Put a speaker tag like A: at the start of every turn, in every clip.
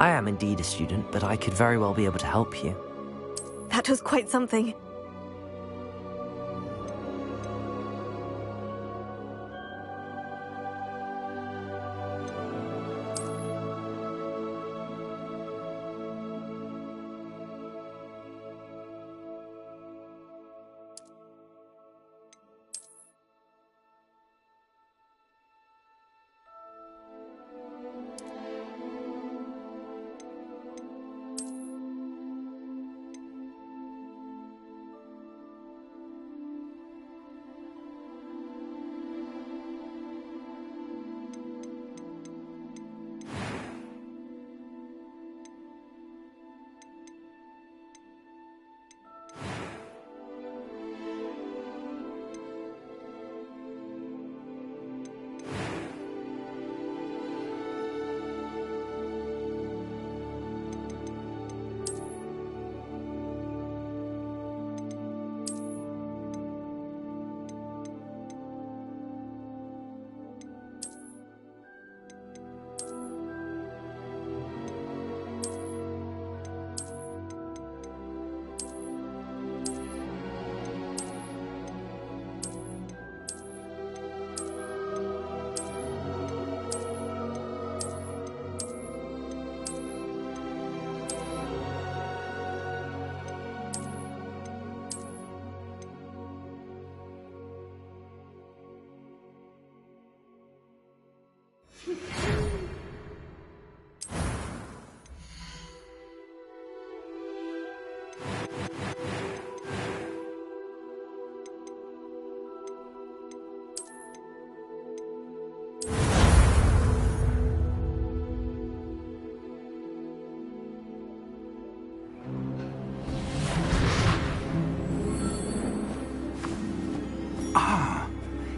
A: I am indeed a student, but I could very well be able to help you.
B: That was quite something.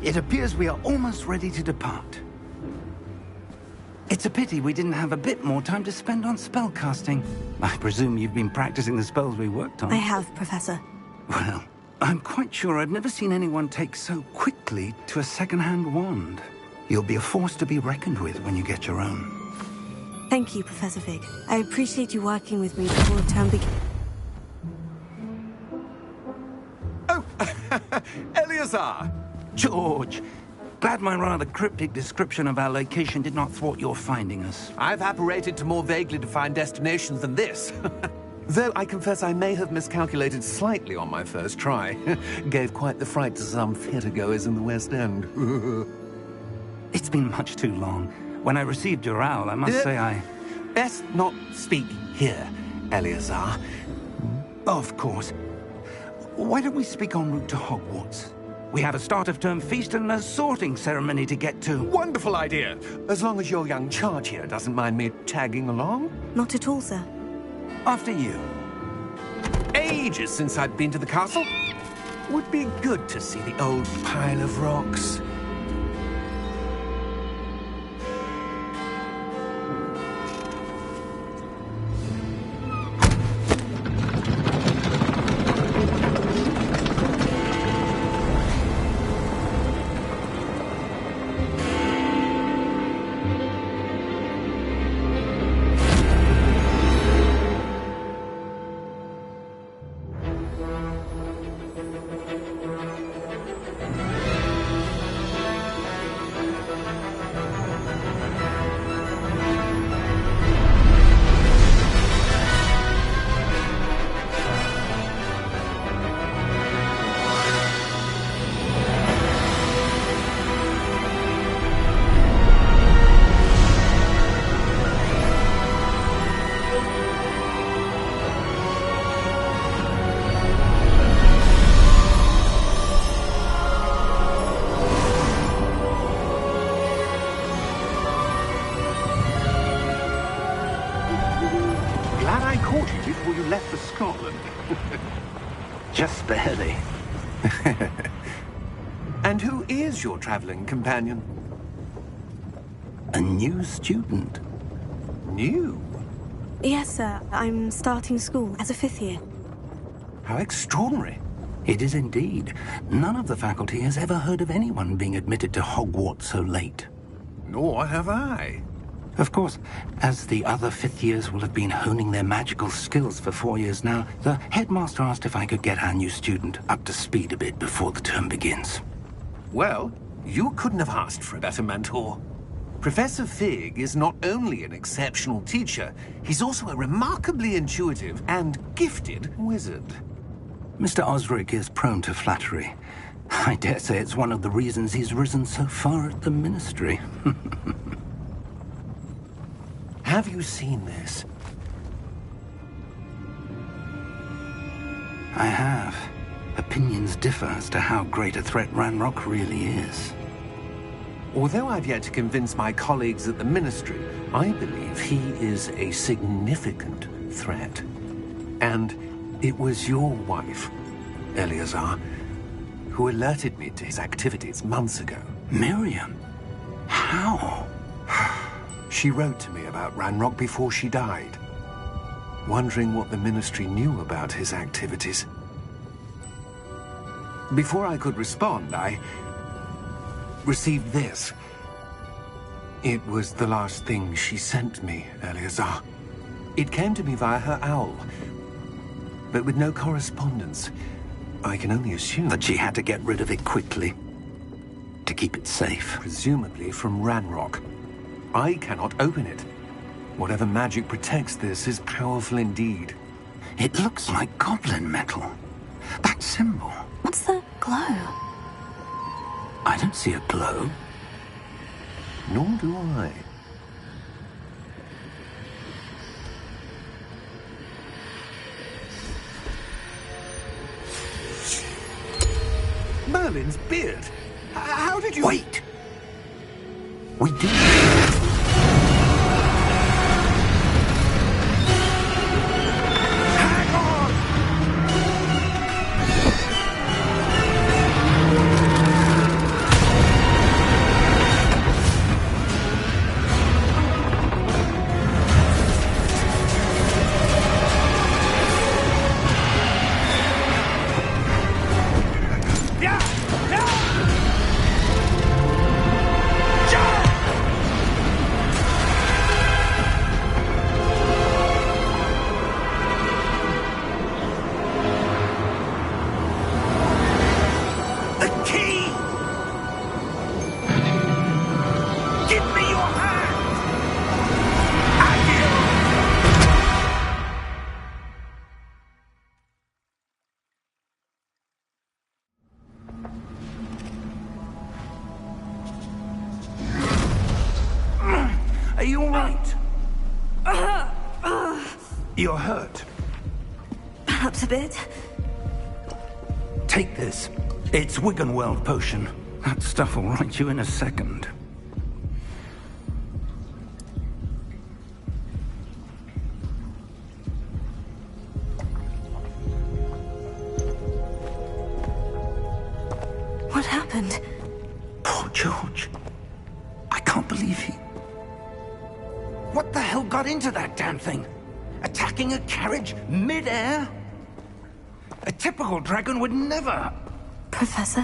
C: It appears we are almost ready to depart. It's a pity we didn't have a bit more time to spend on spellcasting. I presume you've been practicing the spells we worked on.
B: I have, Professor.
C: Well, I'm quite sure I've never seen anyone take so quickly to a second-hand wand. You'll be a force to be reckoned with when you get your own.
B: Thank you, Professor Fig. I appreciate you working with me before the term begins.
D: Oh, Eleazar!
C: George, glad my rather cryptic description of our location did not thwart your finding us.
D: I've apparated to more vaguely defined destinations than this. Though I confess I may have miscalculated slightly on my first try. Gave quite the fright to some theatergoers in the West End.
C: It's been much too long. When I received your owl, I must say I...
D: Best not speak here, Eleazar.
C: Of course. Why don't we speak en route to Hogwarts? We have a start-of-term feast and a sorting ceremony to get to.
D: Wonderful idea! As long as your young charge here doesn't mind me tagging along.
B: Not at all, sir.
C: After you.
D: Ages since I've been to the castle. Would be good to see the old pile of rocks.
C: Before you left for Scotland. Just barely.
D: And who is your traveling companion?
C: A new student.
D: New?
B: Yes, sir. I'm starting school as a 5th year.
D: How extraordinary.
C: It is indeed. None of the faculty has ever heard of anyone being admitted to Hogwarts so late.
D: Nor have I.
C: Of course, as the other 5th years will have been honing their magical skills for 4 years now, the headmaster asked if I could get our new student up to speed a bit before the term begins.
D: Well, you couldn't have asked for a better mentor. Professor Fig is not only an exceptional teacher, he's also a remarkably intuitive and gifted wizard.
C: Mr. Osric is prone to flattery. I dare say it's one of the reasons he's risen so far at the Ministry.
D: Have you seen this?
C: I have. Opinions differ as to how great a threat Ranrock really is.
D: Although I've yet to convince my colleagues at the Ministry, I believe he is a significant threat. And it was your wife, Eleazar, who alerted me to his activities months ago.
C: Miriam? How?
D: She wrote to me about Ranrock before she died, wondering what the Ministry knew about his activities. Before I could respond, I received this. It was the last thing she sent me, Eleazar. It came to me via her owl, but with no correspondence. I can only assume
C: that she had to get rid of it quickly, to keep it safe.
D: Presumably from Ranrock. I cannot open it. Whatever magic protects this is powerful indeed.
C: It looks like goblin metal. That symbol.
B: What's the glow?
C: I don't see a glow.
D: Nor do I. Merlin's beard! How did you...
C: Wait! We did...
D: Hang on! Are you all right? You're hurt.
B: Perhaps a bit.
C: Take this. It's Wiggenweld potion. That stuff will right you in a second.
B: What happened?
C: Poor George. I can't believe he... What the hell got into that damn thing? Attacking a carriage mid-air? A typical dragon would never...
B: Professor?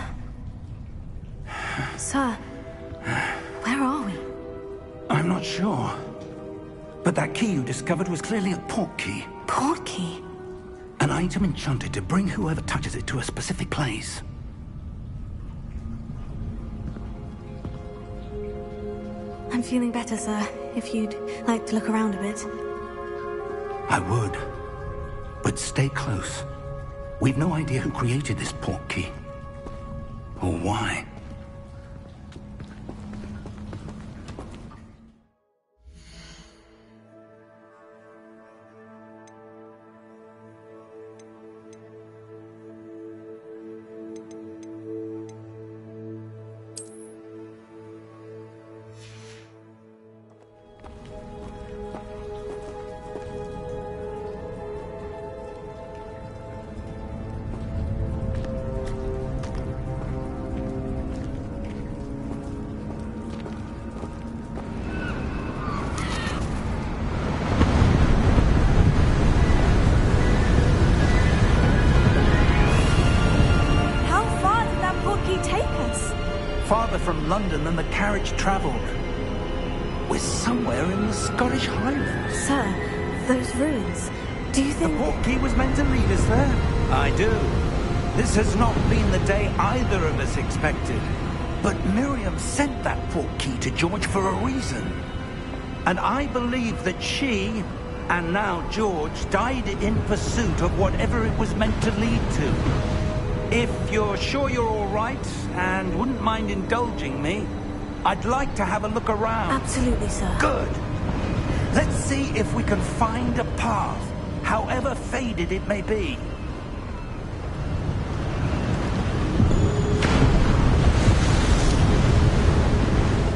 B: Sir, where are we?
C: I'm not sure. But that key you discovered was clearly a port key.
B: Port key?
C: An item enchanted to bring whoever touches it to a specific place.
B: I'm feeling better, sir. If you'd like to look around a bit.
C: I would. But stay close. We've no idea who created this port key. Or why. Farther from London than the carriage travelled. We're somewhere in the Scottish Highlands.
B: Sir, those ruins. Do you think...
C: The port key was meant to lead us there? I do. This has not been the day either of us expected. But Miriam sent that port key to George for a reason. And I believe that she, and now George, died in pursuit of whatever it was meant to lead to. If you're sure you're all right, and wouldn't mind indulging me, I'd like to have a look around.
B: Absolutely, sir.
C: Good. Let's see if we can find a path, however faded it may be.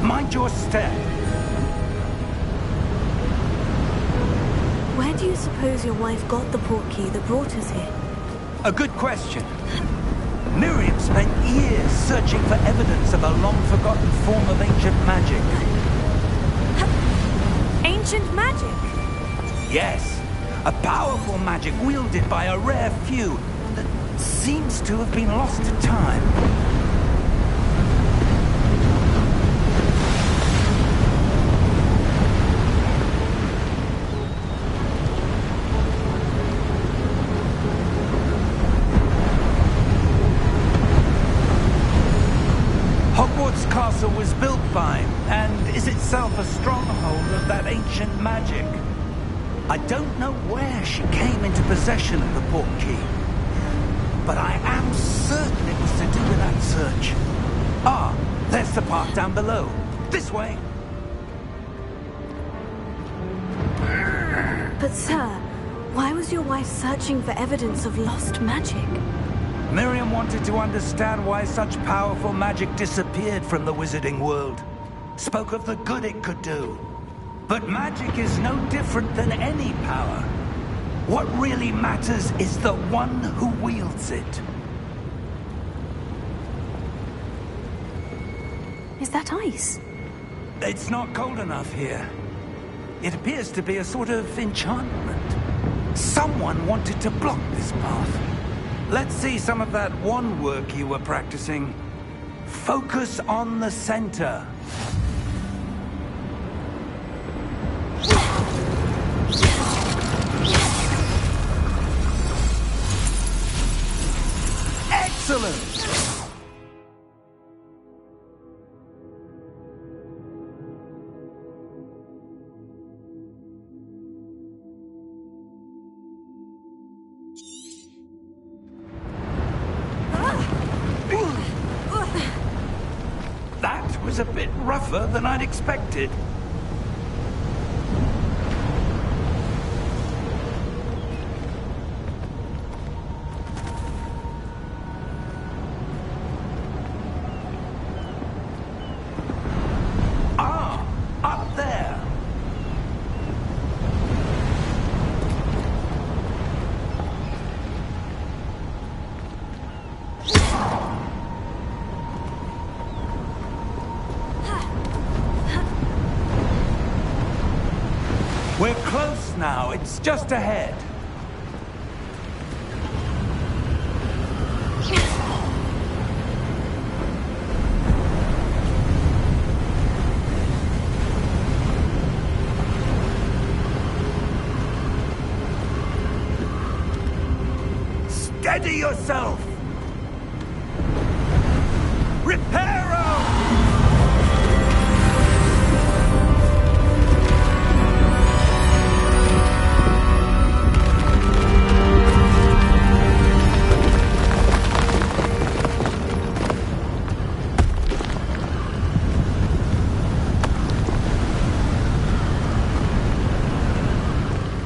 C: Mind your step.
B: Where do you suppose your wife got the port key that brought us here?
C: A good question. Miriam spent years searching for evidence of a long-forgotten form of ancient magic.
B: Ancient magic?
C: Yes, a powerful magic wielded by a rare few that seems to have been lost to time. Hogwarts Castle was built by, and is itself a stronghold of that ancient magic. I don't know where she came into possession of the port key, but I am certain it was to do with that search. Ah, there's the path down below. This way.
B: But sir, why was your wife searching for evidence of lost magic?
C: Miriam wanted to understand why such powerful magic disappeared from the wizarding world. Spoke of the good it could do. But magic is no different than any power. What really matters is the one who wields it.
B: Is that ice?
C: It's not cold enough here. It appears to be a sort of enchantment. Someone wanted to block this path. Let's see some of that wand work you were practicing. Focus on the center. Excellent! That was a bit rougher than I'd expected. Ah, up there. We're close now. It's just ahead. Steady yourself! Reparo!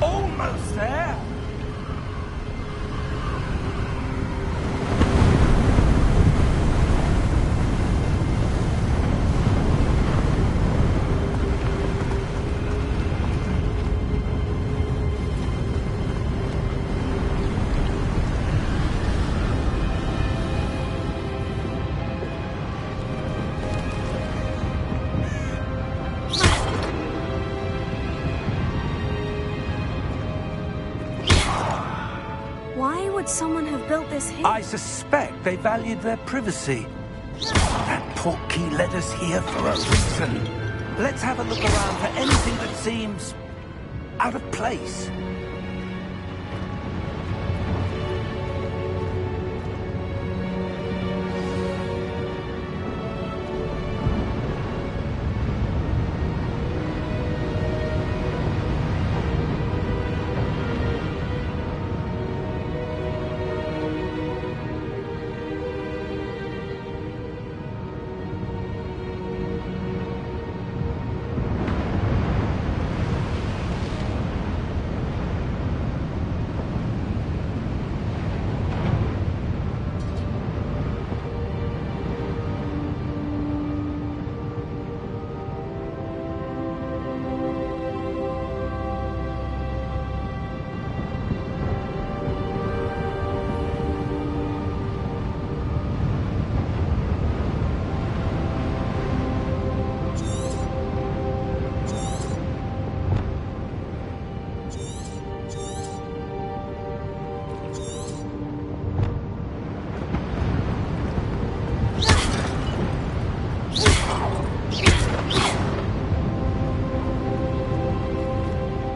C: Almost there!
B: Why would someone have built this here?
C: I suspect they valued their privacy. That portkey led us here for a reason. Let's have a look around for anything that seems out of place.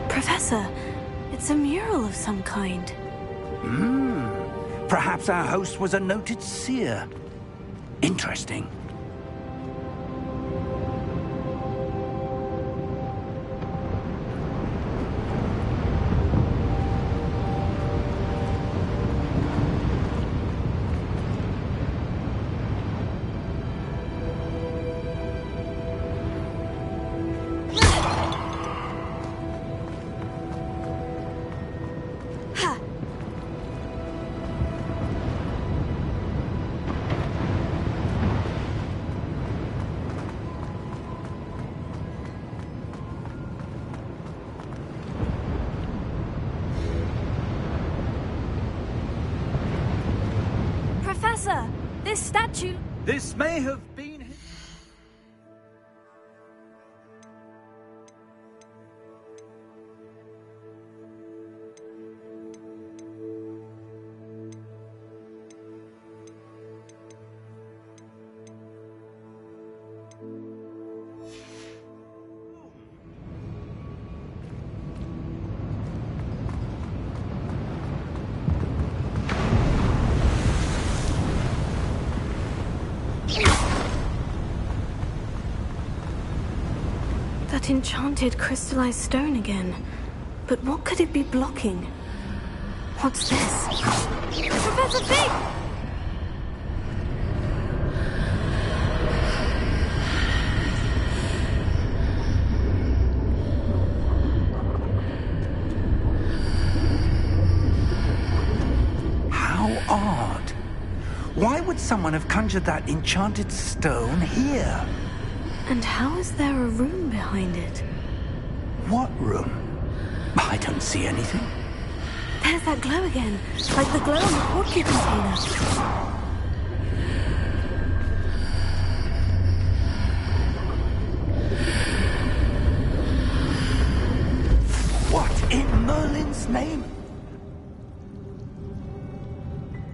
B: Professor, it's a mural of some kind.
C: Perhaps our host was a noted seer. Interesting.
B: this statue...
C: This may have been...
B: That enchanted crystallized stone again. But what could it be blocking? What's this? Professor Fig!
C: How odd. Why would someone have conjured that enchanted stone here?
B: And how is there a room behind it?
C: What room? I don't see anything.
B: There's that glow again, like the glow on the hotkey container.
C: What in Merlin's name?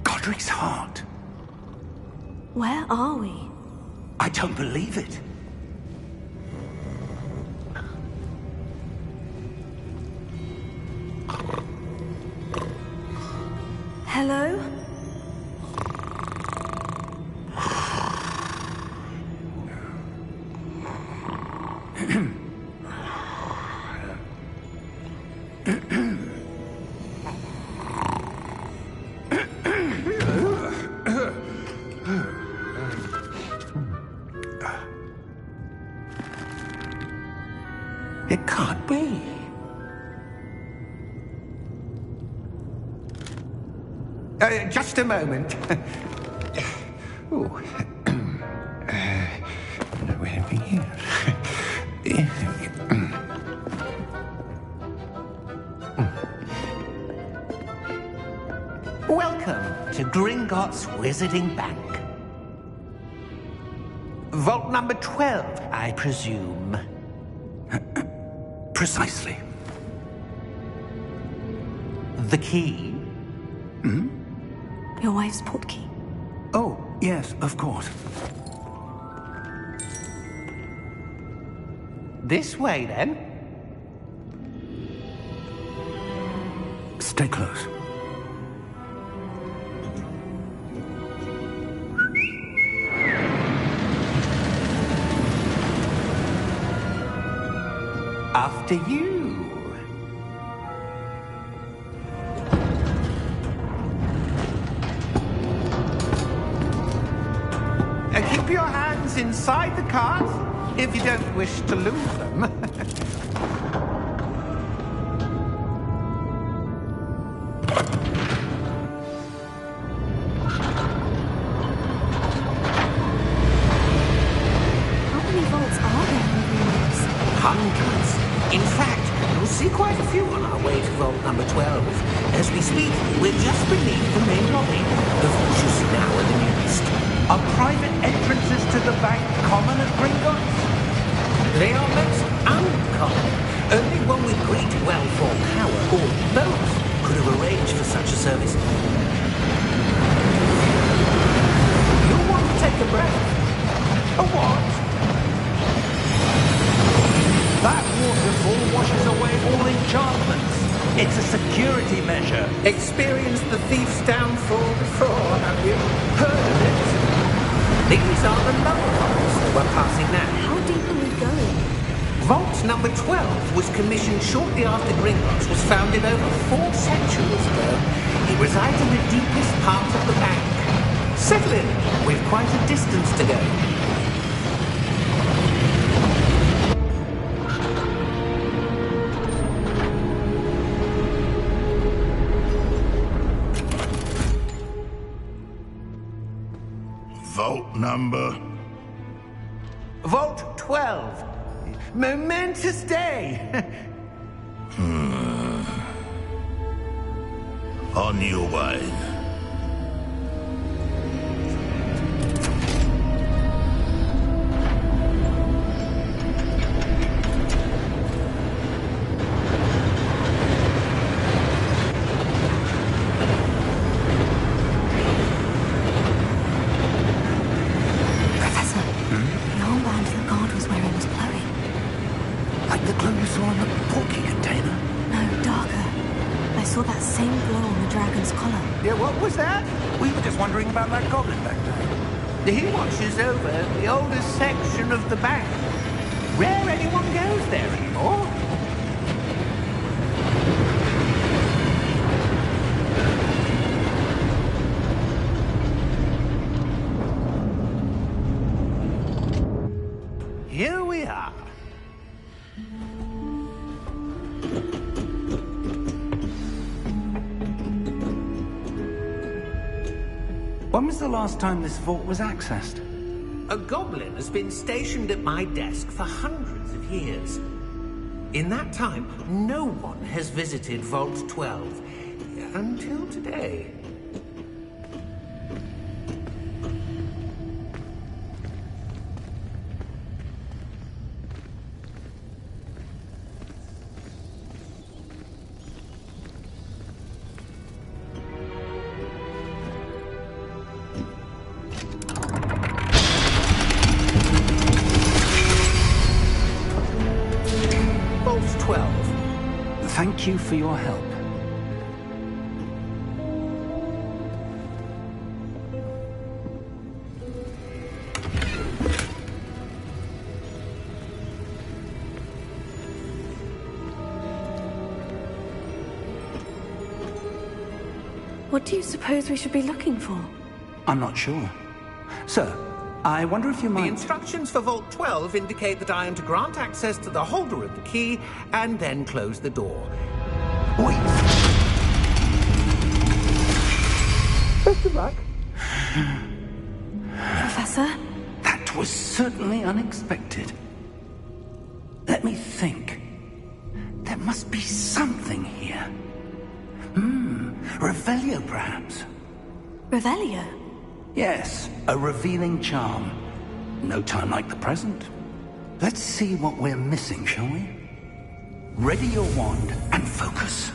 C: Godric's heart.
B: Where are we?
C: I don't believe it.
B: Hello?
C: It can't be. Just a moment. Oh. Where are we here? Welcome to Gringotts Wizarding Bank. Vault number 12, I presume. Precisely. The key? Hmm?
B: Your wife's portkey.
C: Oh, yes, of course. This way, then. Stay close. After you. Keep your hands inside the cart if you don't wish to lose them.
B: How many vaults are there in Gringotts?
E: Hundreds. In fact, you'll see quite a few on our way to vault number 12. As we speak, we're just beneath the main lobby. The vaults you see now are the newest.
C: Are private entrances to the bank common at Gringotts?
E: They are most uncommon. Only one with great wealth or power, or both, could have arranged for such a service. You'll want to take a breath.
C: A what? That waterfall washes away all enchantments. It's a security measure.
E: Experienced the thief's downfall before, have you? Heard of it? These are the lower vaults that we're passing now.
B: How deep are we going?
E: Vault number 12 was commissioned shortly after Gringotts was founded over 4 centuries ago. It resides in the deepest part of the bank. Settle in. We've quite a distance to go.
F: Vault number?
C: Vault 12. Momentous day.
F: On your way.
B: armband that guard was wearing was glowing.
C: Like the glow you saw in the porky container.
B: No, darker. I saw that same glow on the dragon's collar.
E: Yeah, what was that?
C: We were just wondering about that goblin back there.
E: He watches over the oldest section of the bank. Rare anyone goes there anymore. Here we are.
C: When was the last time this vault was accessed?
E: A goblin has been stationed at my desk for hundreds of years. In that time, no one has visited Vault 12 until today. Vault 12.
C: Thank you for your help.
B: What do you suppose we should be looking for?
C: I'm not sure. Sir, I wonder if you
E: The
C: might...
E: instructions for Vault 12 indicate that I am to grant access to the holder of the key and then close the door.
C: Wait!
E: Best of luck.
B: Professor?
C: That was certainly unexpected. Let me think. There must be something here. Revelio, perhaps?
B: Revelio?
C: Yes, a revealing charm. No time like the present. Let's see what we're missing, shall we? Ready your wand and focus.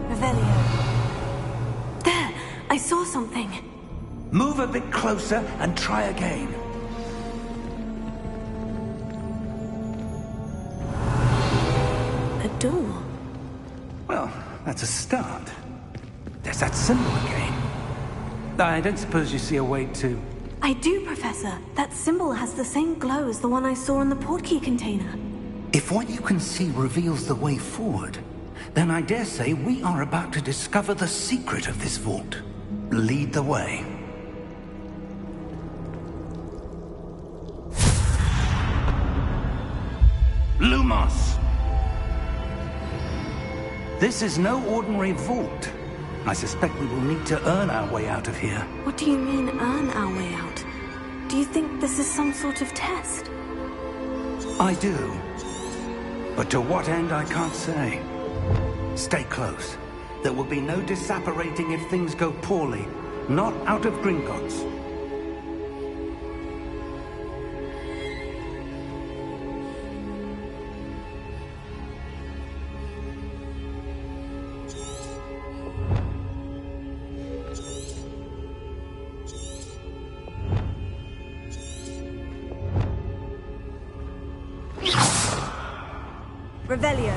B: Revelio. There! I saw something.
C: Move a bit closer and try again.
B: A door.
C: Well, that's a start. There's that symbol again. I don't suppose you see a way to...
B: I do, Professor. That symbol has the same glow as the one I saw in the portkey container.
C: If what you can see reveals the way forward, then I dare say we are about to discover the secret of this vault. Lead the way. Lumos! This is no ordinary vault. I suspect we will need to earn our way out of here.
B: What do you mean, earn our way out? Do you think this is some sort of test?
C: I do. But to what end, I can't say. Stay close. There will be no disapparating if things go poorly. Not out of Gringotts.
B: Revelio.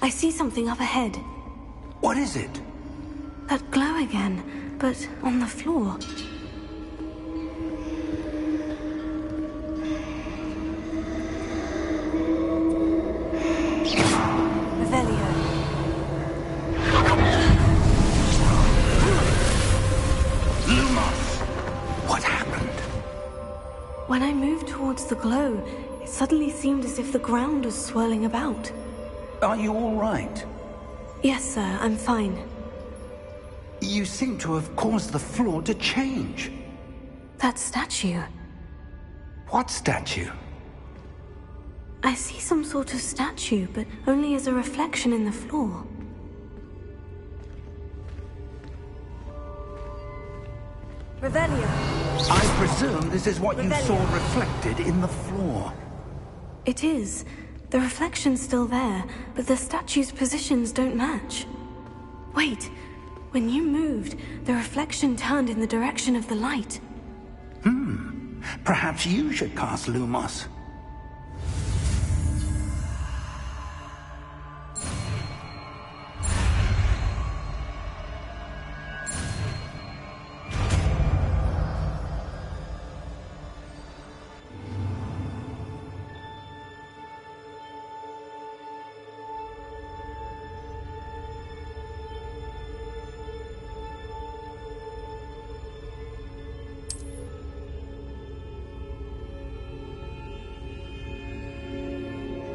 B: I see something up ahead.
C: What is it?
B: That glow again, but on the floor. Revelio.
C: Lumos! What happened?
B: When I moved towards the glow, it suddenly seemed as if the ground was swirling about.
C: Are you all right?
B: Yes, sir, I'm fine.
C: You seem to have caused the floor to change.
B: That statue.
C: What statue?
B: I see some sort of statue, but only as a reflection in the floor. Revelio.
C: I presume this is what you
B: Revelio.
C: saw reflected in the floor.
B: It is. The reflection's still there, but the statue's positions don't match. Wait. When you moved, the reflection turned in the direction of the light.
C: Perhaps you should cast Lumos.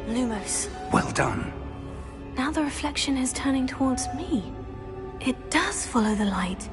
B: Lumos.
C: Well done.
B: Now the reflection is turning towards me. It does follow the light.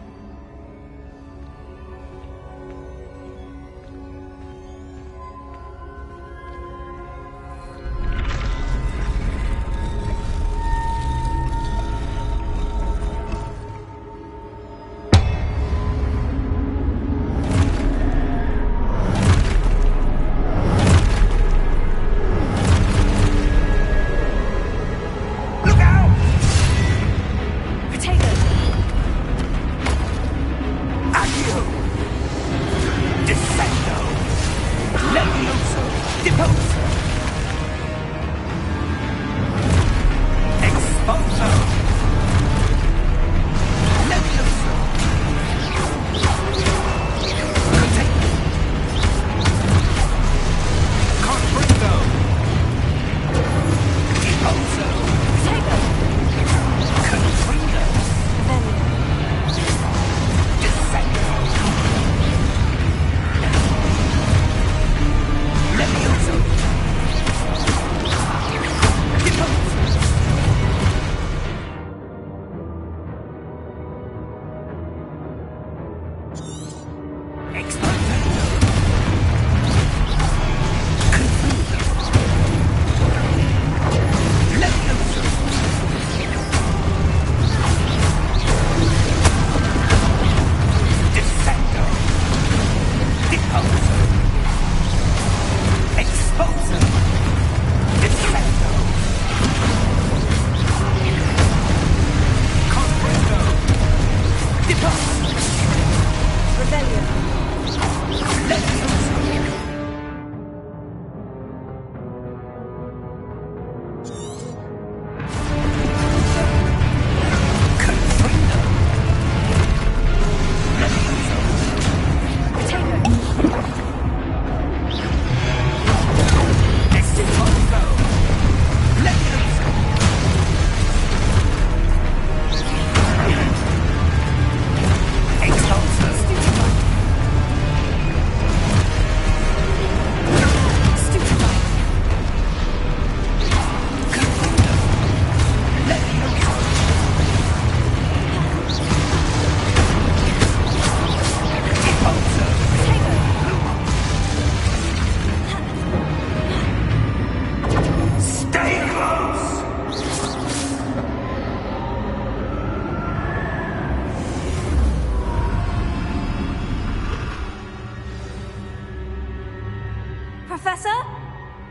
B: Professor?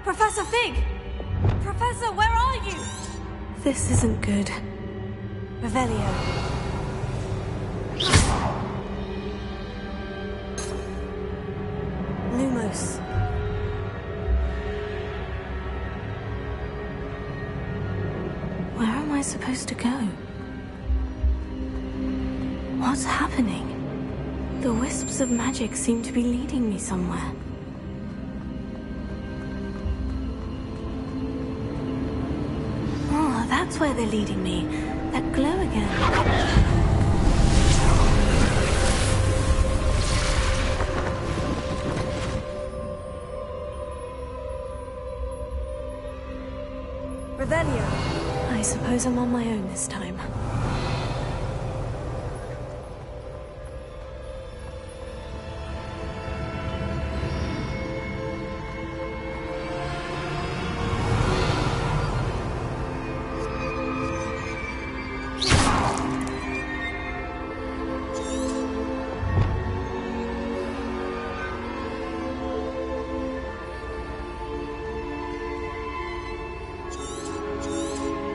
B: Professor Fig! Professor, where are you? This isn't good. Revelio. Lumos. Where am I supposed to go? What's happening? The wisps of magic seem to be leading me somewhere. Oh, that's where they're leading me. That glow again. Revelio. I suppose I'm on my own this time.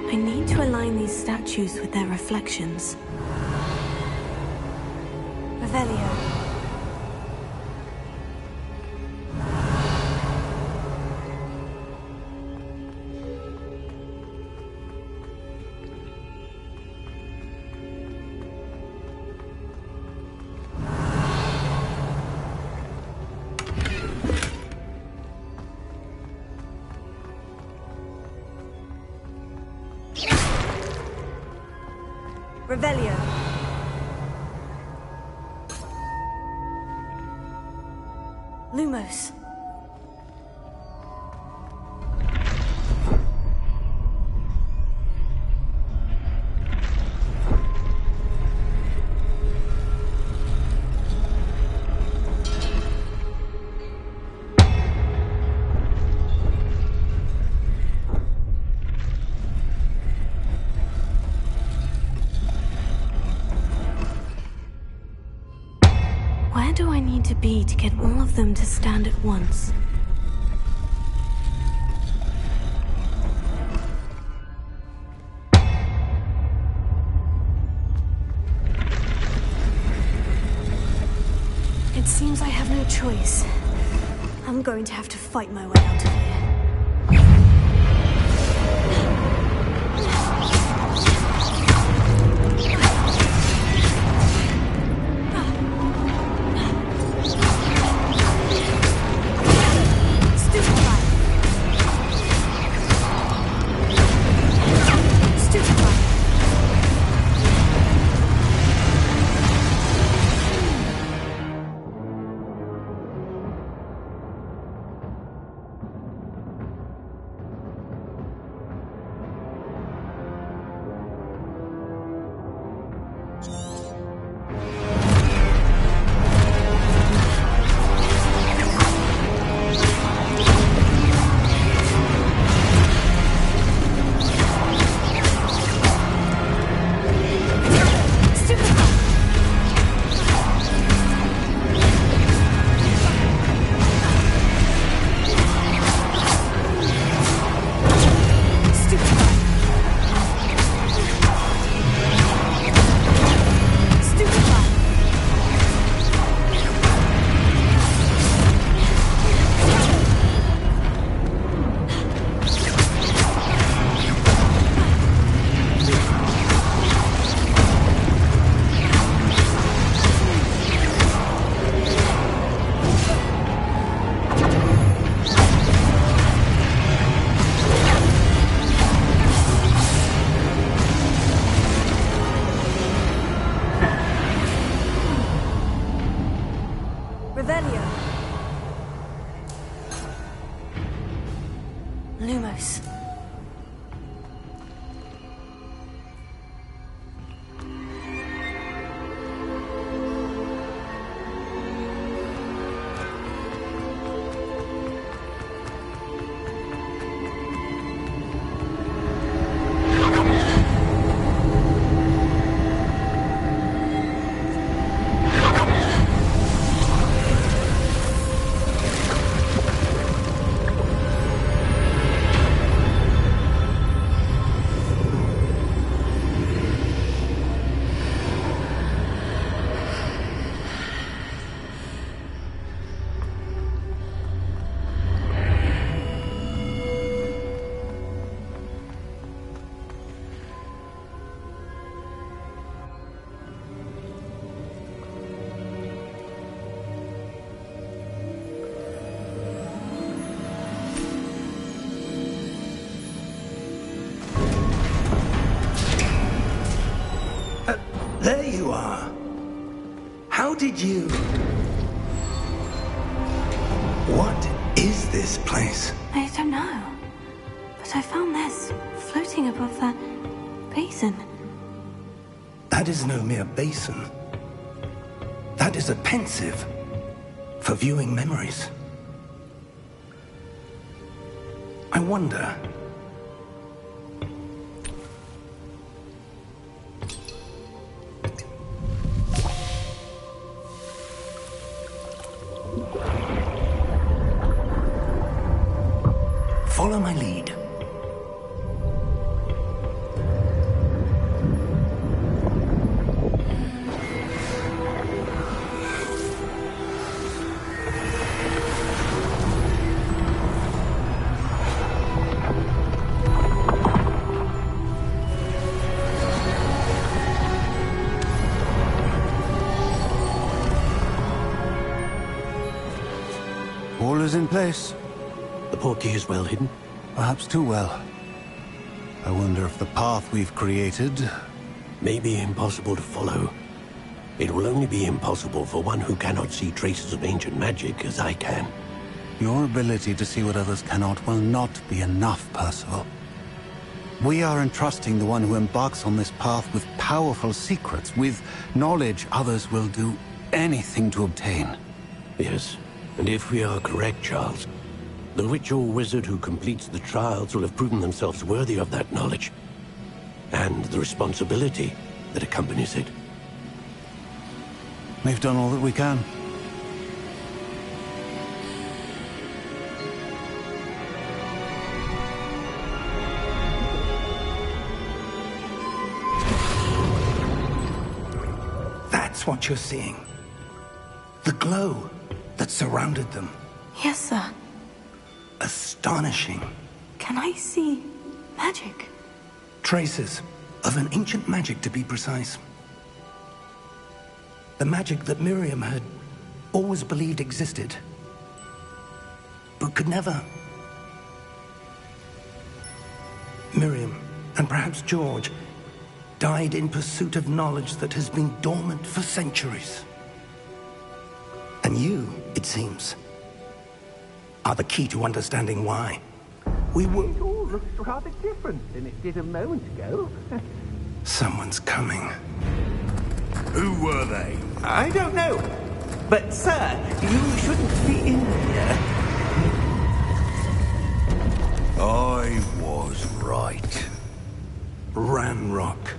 B: I need to align these statues with their reflections. Revelio. Revelio. Lumos. Where do I need to be to get all of them to stand at once? It seems I have no choice. I'm going to have to fight my way out of here.
C: are. How did you... What is this place?
B: I don't know. But I found this floating above that basin.
C: That is no mere basin. That is a pensive for viewing memories. I wonder... Follow my lead.
F: All is in place.
G: The portkey is well hidden?
F: Perhaps too well. I wonder if the path we've created...
G: May be impossible to follow. It will only be impossible for one who cannot see traces of ancient magic as I can.
F: Your ability to see what others cannot will not be enough, Percival. We are entrusting the one who embarks on this path with powerful secrets, with knowledge others will do anything to obtain.
G: Yes, and if we are correct, Charles, the witch or wizard who completes the trials will have proven themselves worthy of that knowledge, and the responsibility that accompanies it.
F: We've done all that we can.
C: That's what you're seeing. The glow that surrounded them.
B: Yes, sir.
C: Astonishing.
B: Can I see magic?
C: Traces of an ancient magic, to be precise. The magic that Miriam had always believed existed, but could never. Miriam, and perhaps George, died in pursuit of knowledge that has been dormant for centuries. And you, it seems, are the key to understanding why. We were...
E: It all looks rather different than it did a moment ago.
C: Someone's coming.
H: Who were they?
E: I don't know. But, sir, you shouldn't be in here.
H: I was right.
C: Ranrock.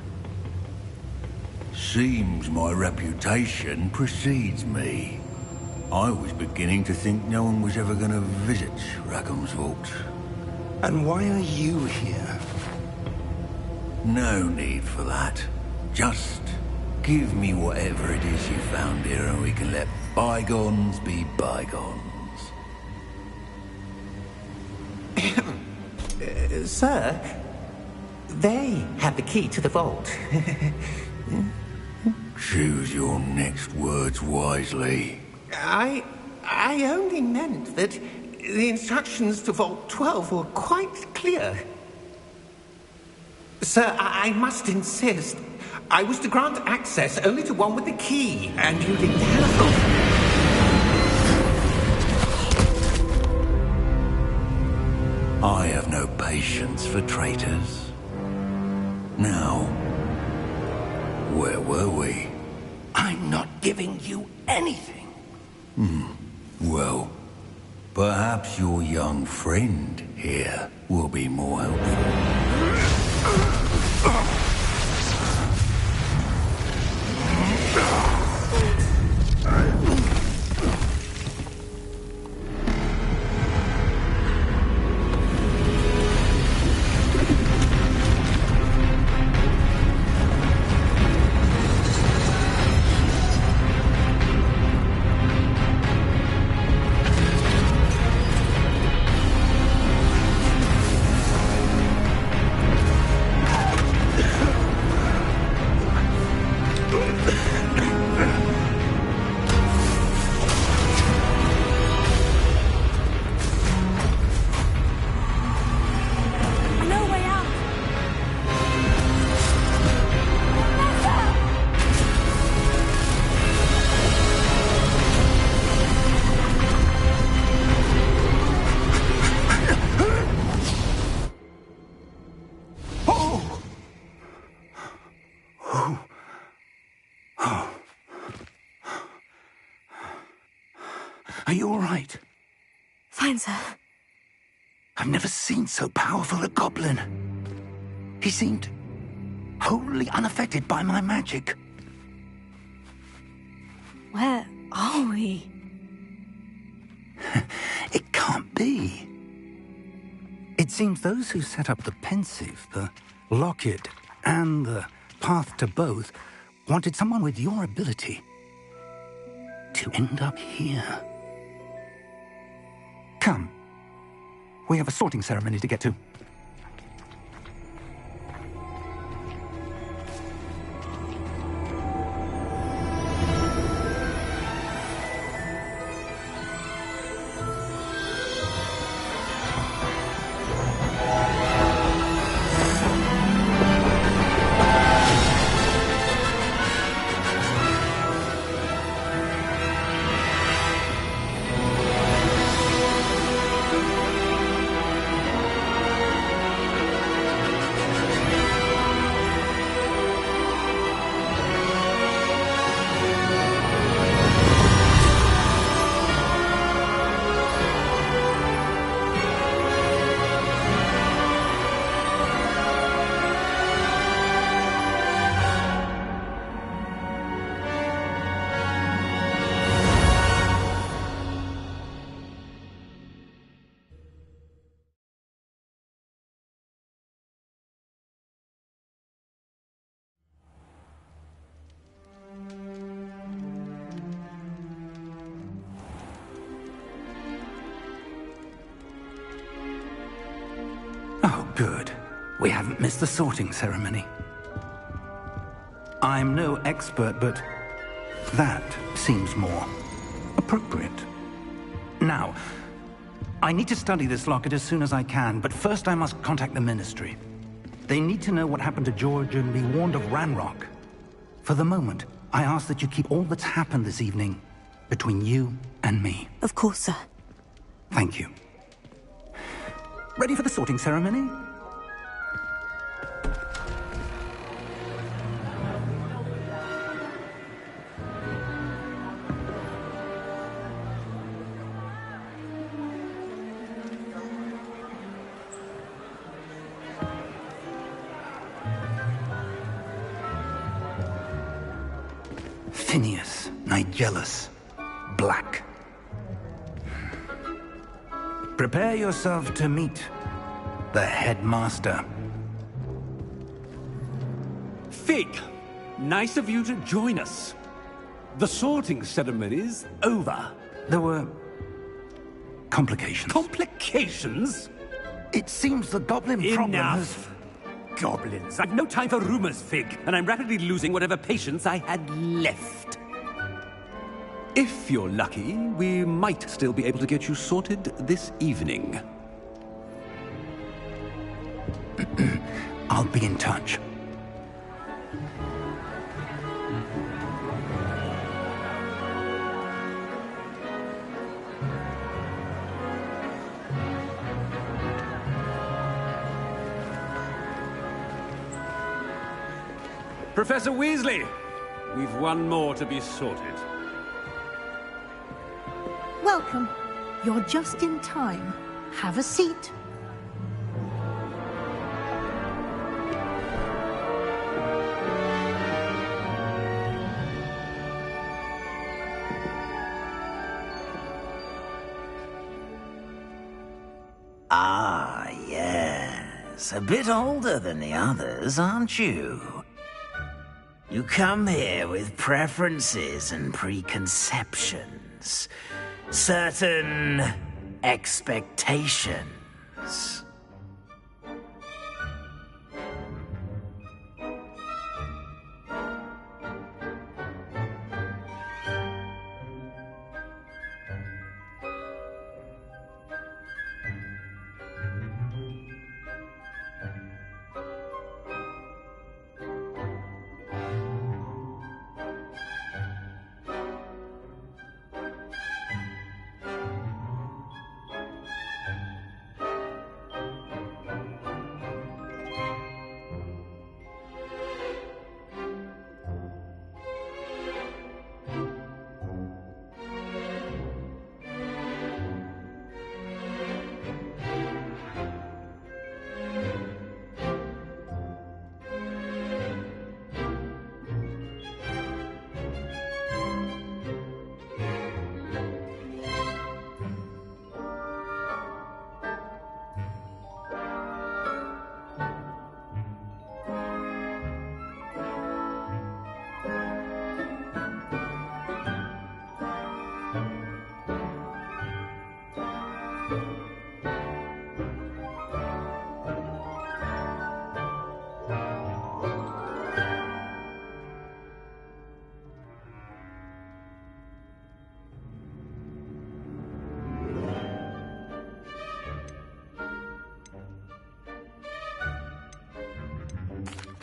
H: Seems my reputation precedes me. I was beginning to think no one was ever going to visit Rackham's Vault.
C: And why are you here?
H: No need for that. Just give me whatever it is you found here and we can let bygones be bygones.
E: Sir, they have the key to the vault.
H: Choose your next words wisely.
E: I only meant that the instructions to Vault 12 were quite clear. Sir, I must insist. I was to grant access only to one with the key, and you didn't have.
H: I have no patience for traitors. Now, where were we?
C: I'm not giving you anything.
H: Well, perhaps your young friend here will be more helpful.
C: Are you all right?
B: Fine, sir.
C: I've never seen so powerful a goblin. He seemed wholly unaffected by my magic.
B: Where are we?
C: It can't be. It seems those who set up the pensive, the locket, and the path to both wanted someone with your ability to end up here. Come. We have a sorting ceremony to get to. Oh, good. We haven't missed the sorting ceremony. I'm no expert, but that seems more appropriate. Now, I need to study this locket as soon as I can, but first I must contact the Ministry. They need to know what happened to George and be warned of Ranrock. For the moment, I ask that you keep all that's happened this evening between you and me.
B: Of course, sir.
C: Thank you. Ready for the sorting ceremony? Phineas, Nigellus, Black. Prepare yourself to meet the headmaster.
I: Fig, nice of you to join us. The sorting ceremony's over.
C: There were complications.
I: Complications?
C: It seems the goblin problem has...
I: Enough. Goblins. I've no time for rumors, Fig, and I'm rapidly losing whatever patience I had left. If you're lucky, we might still be able to get you sorted this evening.
C: I'll be in touch.
I: Professor Weasley, we've one more to be sorted.
J: Welcome. You're just in time. Have a seat.
K: Ah, yes. A bit older than the others, aren't you? You come here with preferences and preconceptions. Certain expectations.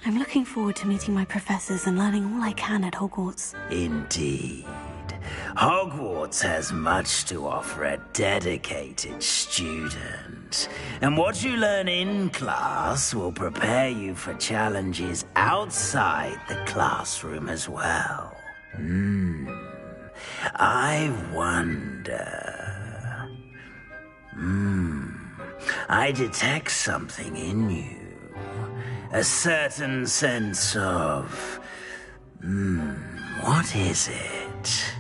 B: I'm looking forward to meeting my professors and learning all I can at Hogwarts.
K: Indeed. Hogwarts has much to offer a dedicated student. And what you learn in class will prepare you for challenges outside the classroom as well. I wonder... I detect something in you. A certain sense of... what is it?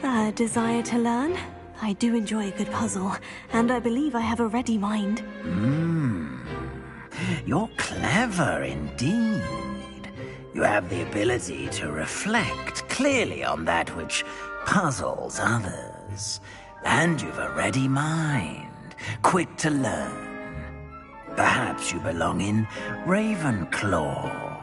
B: A desire to learn? I do enjoy a good puzzle, and I believe I have a ready mind.
K: You're clever indeed. You have the ability to reflect clearly on that which puzzles others. And you've a ready mind, quick to learn. Perhaps you belong in Ravenclaw.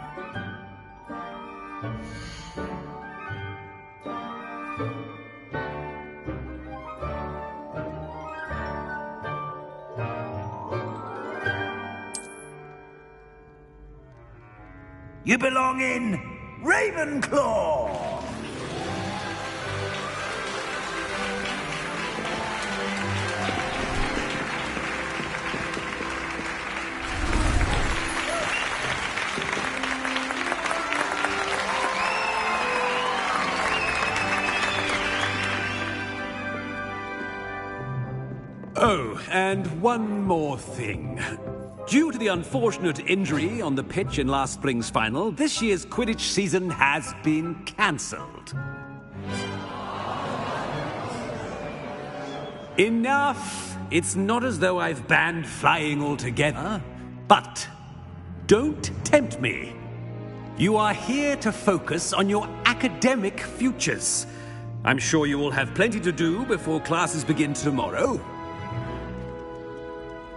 K: You belong in Ravenclaw!
I: Oh, and one more thing. Due to the unfortunate injury on the pitch in last spring's final, this year's Quidditch season has been cancelled. Enough! It's not as though I've banned flying altogether. But don't tempt me. You are here to focus on your academic futures. I'm sure you will have plenty to do before classes begin tomorrow.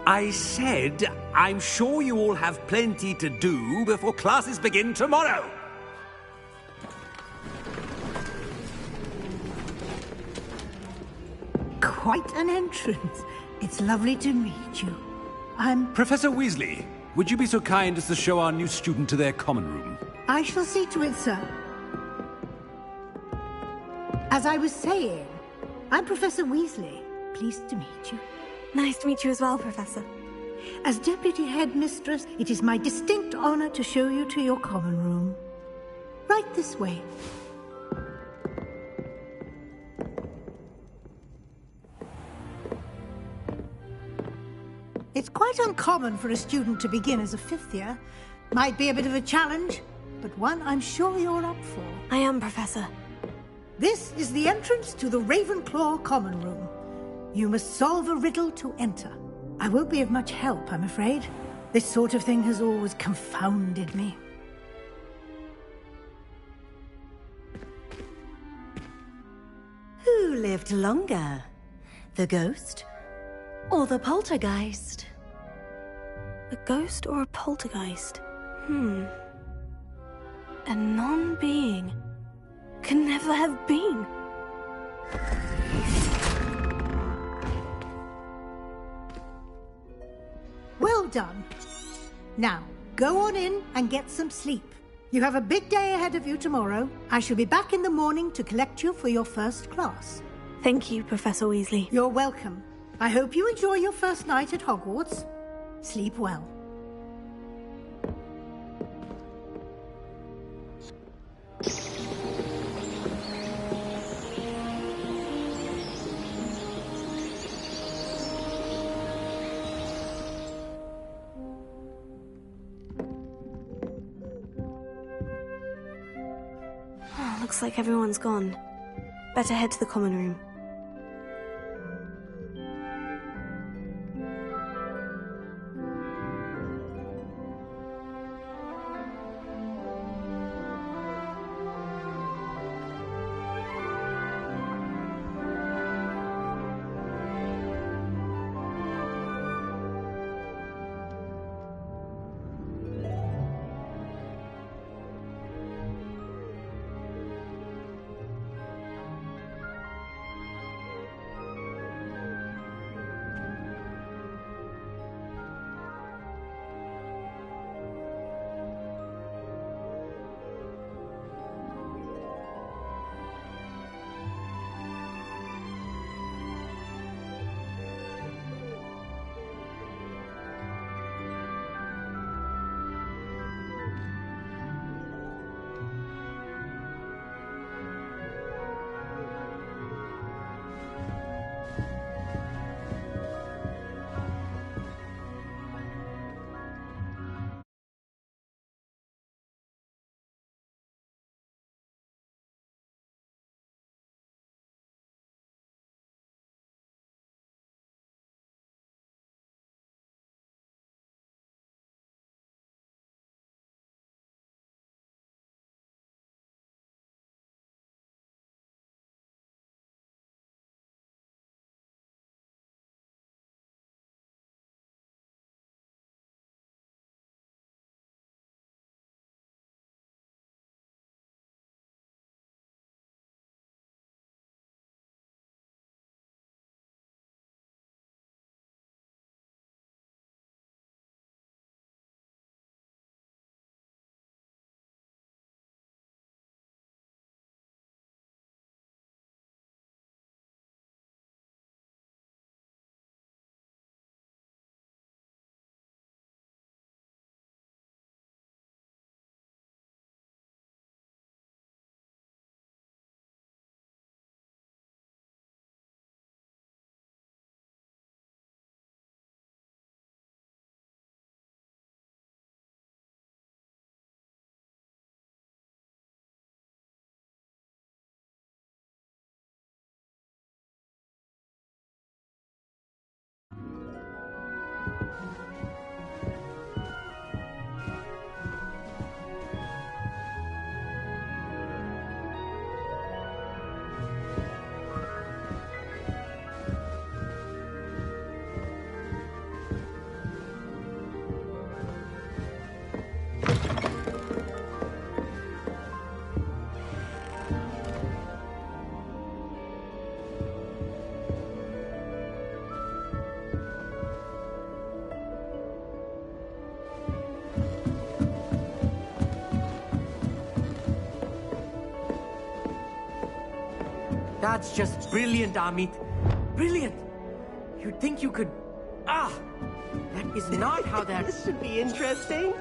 I: I said, I'm sure you all have plenty to do before classes begin tomorrow.
J: Quite an entrance. It's lovely to meet you. I'm...
I: Professor Weasley, would you be so kind as to show our new student to their common room?
J: I shall see to it, sir. As I was saying, I'm Professor Weasley. Pleased to meet you.
B: Nice to meet you as well, Professor.
J: As Deputy Headmistress, it is my distinct honor to show you to your common room. Right this way. It's quite uncommon for a student to begin as a fifth year. Might be a bit of a challenge, but one I'm sure you're up for.
B: I am, Professor.
J: This is the entrance to the Ravenclaw common room. You must solve a riddle to enter. I won't be of much help, I'm afraid. This sort of thing has always confounded me.
L: Who lived longer? The ghost or the poltergeist?
B: A ghost or a poltergeist? A non-being can never have been.
J: Well done. Now, go on in and get some sleep. You have a big day ahead of you tomorrow. I shall be back in the morning to collect you for your first class.
B: Thank you, Professor Weasley.
J: You're welcome. I hope you enjoy your first night at Hogwarts. Sleep well.
B: Looks like everyone's gone. Better head to the common room.
M: That's just brilliant, Amit. Brilliant! You'd think you could... Ah! That is not how that...
N: This should be interesting.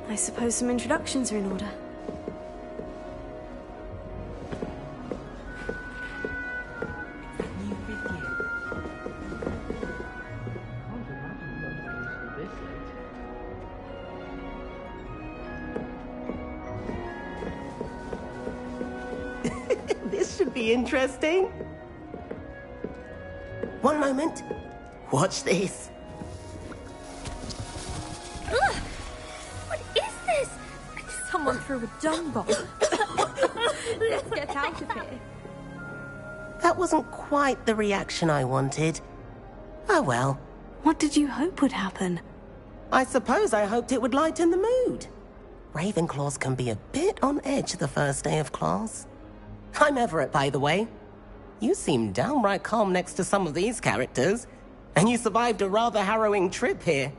B: I suppose some introductions are in order.
N: This should be interesting. One moment. Watch this.
O: Ugh! What is this? Someone threw a dung bomb. Let's get out of here.
N: That wasn't quite the reaction I wanted. Oh well.
B: What did you hope would happen?
N: I suppose I hoped it would lighten the mood. Ravenclaws can be a bit on edge the first day of class. I'm Everett, by the way. You seem downright calm next to some of these characters, and you survived a rather harrowing trip here.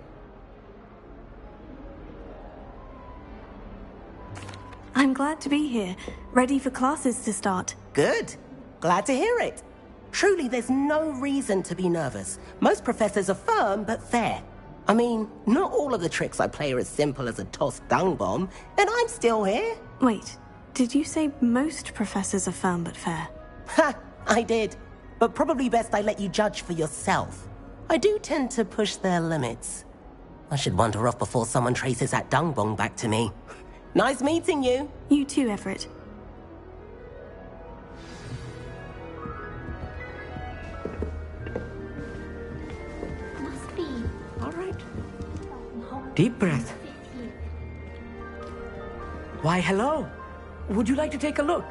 B: I'm glad to be here, ready for classes to start.
N: Good. Glad to hear it. Truly, there's no reason to be nervous. Most professors are firm but fair. I mean, not all of the tricks I play are as simple as a tossed dung bomb, and I'm still here.
B: Wait, did you say most professors are firm but fair?
N: Ha! I did. But probably best I let you judge for yourself. I do tend to push their limits. I should wander off before someone traces that dung bomb back to me. Nice meeting you.
B: You too, Everett.
O: Must be.
M: All right. Deep breath. Why, hello. Would you like to take a look?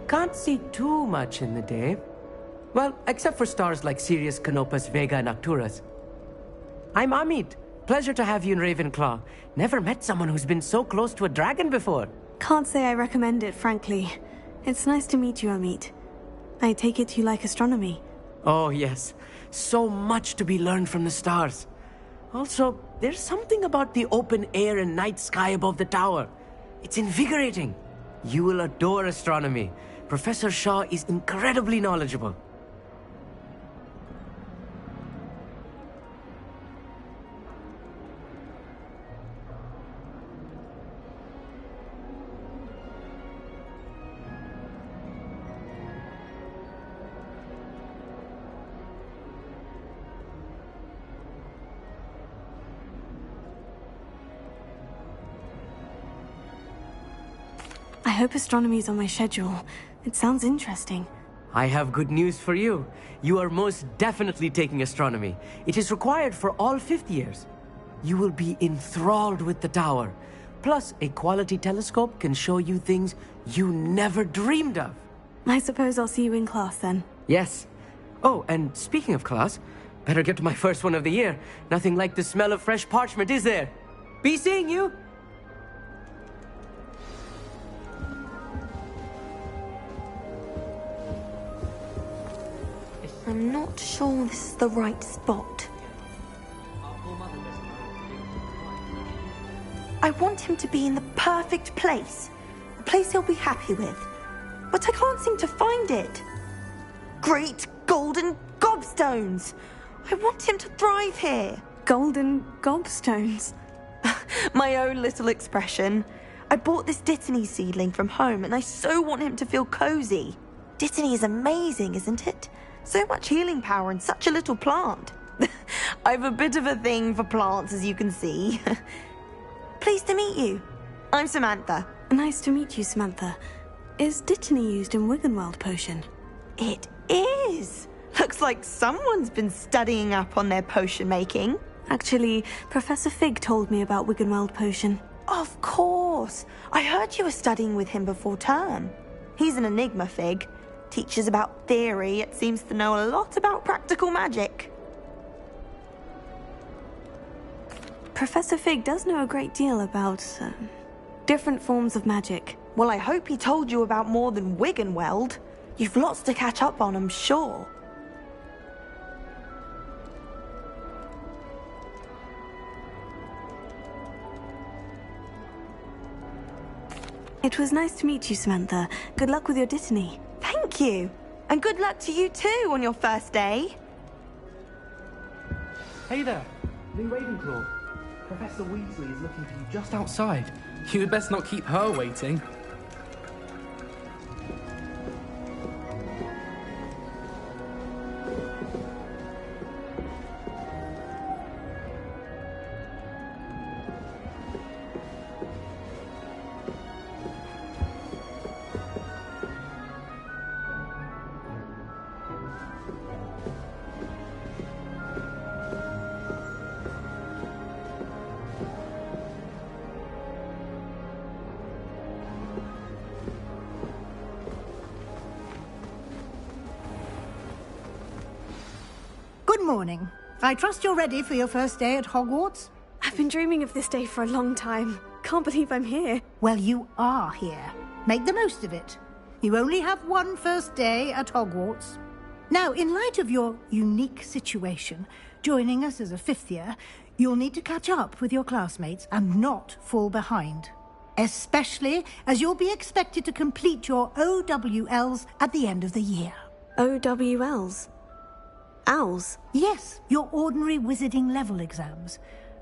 M: Can't see too much in the day. Well, except for stars like Sirius, Canopus, Vega, and Arcturus. I'm Amit. Pleasure to have you in Ravenclaw. Never met someone who's been so close to a dragon before.
B: Can't say I recommend it, frankly. It's nice to meet you, Amit. I take it you like astronomy.
M: Oh, yes. So much to be learned from the stars. Also, there's something about the open air and night sky above the tower. It's invigorating. You will adore astronomy. Professor Shaw is incredibly knowledgeable.
B: I hope astronomy's on my schedule. It sounds interesting.
M: I have good news for you. You are most definitely taking astronomy. It is required for all fifth years. You will be enthralled with the tower. Plus, a quality telescope can show you things you never dreamed of.
B: I suppose I'll see you in class then.
M: Yes. Oh, and speaking of class, better get to my first one of the year. Nothing like the smell of fresh parchment, is there? Be seeing you!
L: I'm not sure this is the right spot. I want him to be in the perfect place. A place he'll be happy with. But I can't seem to find it. Great golden gobstones! I want him to thrive here.
B: Golden gobstones?
L: My own little expression. I bought this Dittany seedling from home and I so want him to feel cozy. Dittany is amazing, isn't it? So much healing power in such a little plant. I have a bit of a thing for plants, as you can see. Pleased to meet you. I'm Samantha.
B: Nice to meet you, Samantha. Is Dittany used in Wiggenweld potion?
L: It is. Looks like someone's been studying up on their potion making.
B: Actually, Professor Fig told me about Wiggenweld potion.
L: Of course. I heard you were studying with him before term. He's an enigma, Fig. Teaches about theory, it seems to know a lot about practical magic.
B: Professor Fig does know a great deal about different forms of magic.
L: Well, I hope he told you about more than Wiggenweld. You've lots to catch up on, I'm sure.
B: It was nice to meet you, Samantha. Good luck with your Dittany.
L: Thank you. And good luck to you too on your first day.
M: Hey there, Lee Ravenclaw. Professor Weasley is looking for you just outside. You'd best not keep her waiting.
J: Good morning. I trust you're ready for your first day at Hogwarts?
B: I've been dreaming of this day for a long time. Can't believe I'm here.
J: Well, you are here. Make the most of it. You only have one first day at Hogwarts. Now, in light of your unique situation, joining us as a fifth year, you'll need to catch up with your classmates and not fall behind. Especially as you'll be expected to complete your OWLs at the end of the year.
B: OWLs? Owls?
J: Yes, your ordinary wizarding level exams.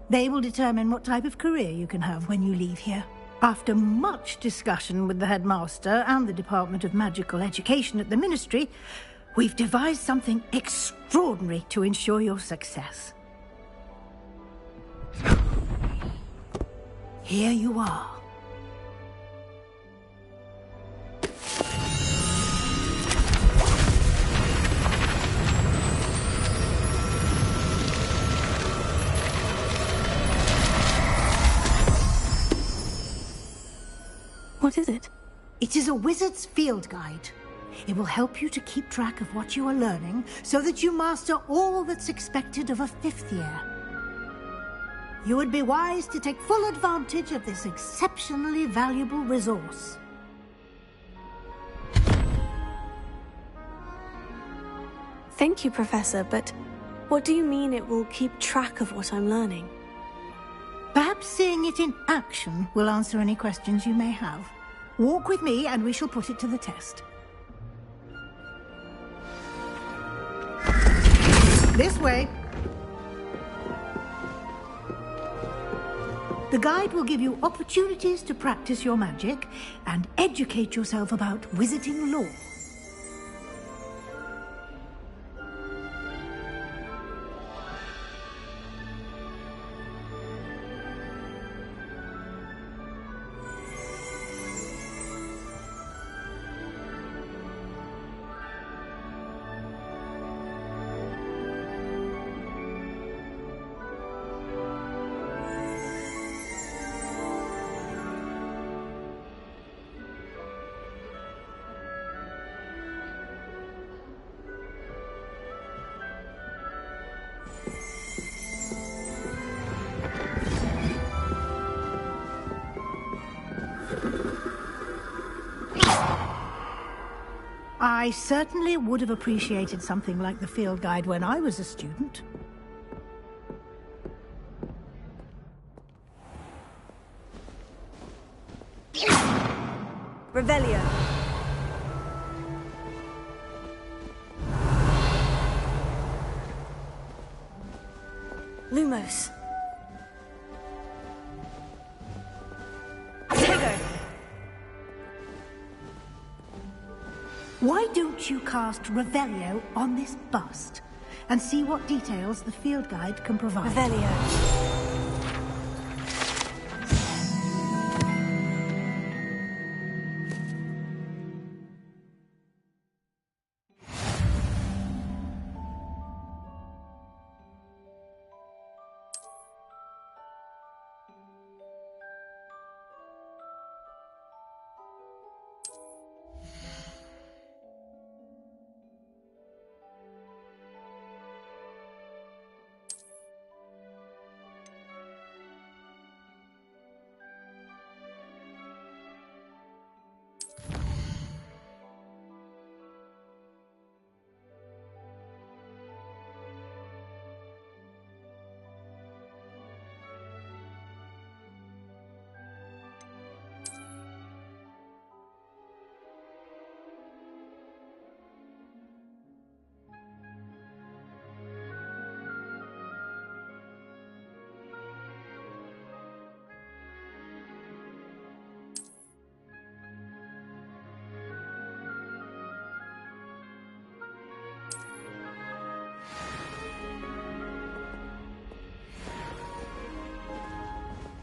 J: They will determine what type of career you can have when you leave here. After much discussion with the headmaster and the Department of Magical Education at the Ministry, we've devised something extraordinary to ensure your success. Here you are.
B: What is it?
J: It is a wizard's field guide. It will help you to keep track of what you are learning so that you master all that's expected of a fifth year. You would be wise to take full advantage of this exceptionally valuable resource.
B: Thank you, Professor, but what do you mean it will keep track of what I'm learning?
J: Perhaps seeing it in action will answer any questions you may have. Walk with me and we shall put it to the test. This way. The guide will give you opportunities to practice your magic and educate yourself about wizarding lore. I certainly would have appreciated something like the field guide when I was a student.
B: Revelio. Lumos.
J: Why don't you cast Revelio on this bust and see what details the field guide can provide?
B: Revelio.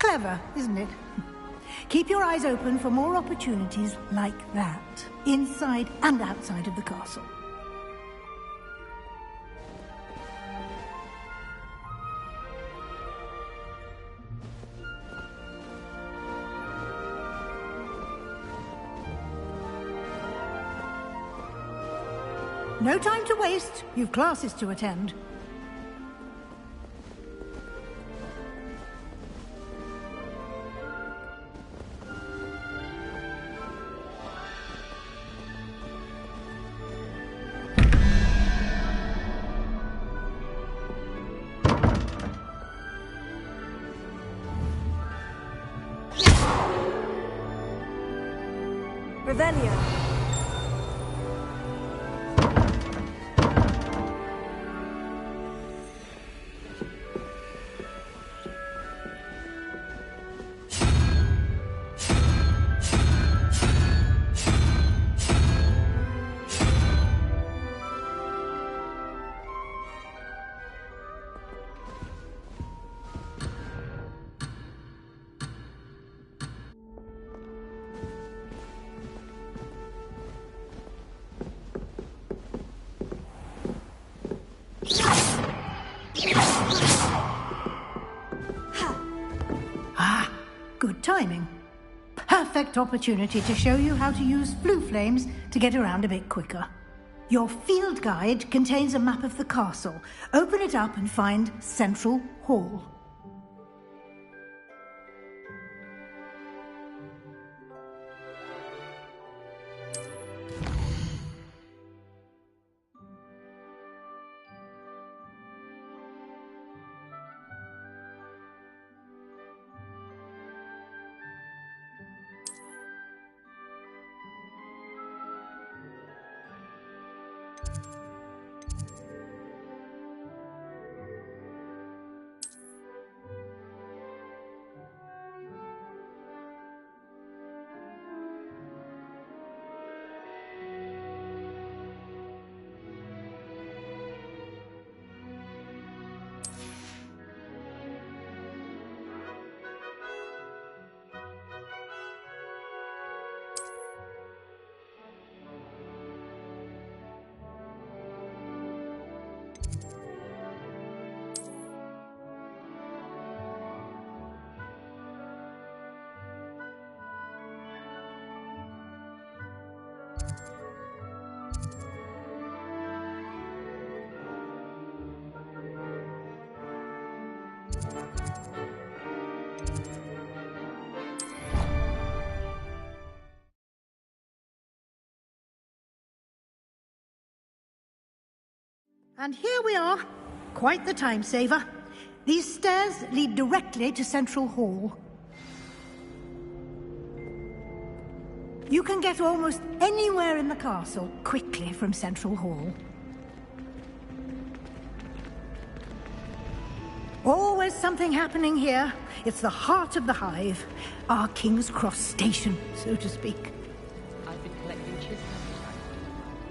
J: Clever, isn't it? Keep your eyes open for more opportunities like that, inside and outside of the castle. No time to waste. You've classes to attend.
B: Revelio.
J: Good timing. Perfect opportunity to show you how to use blue flames to get around a bit quicker. Your field guide contains a map of the castle. Open it up and find Central Hall. And here we are. Quite the time saver. These stairs lead directly to Central Hall. You can get almost anywhere in the castle quickly from Central Hall. Always something happening here. It's the heart of the hive. Our King's Cross station, so to speak.
P: I've been collecting chisels.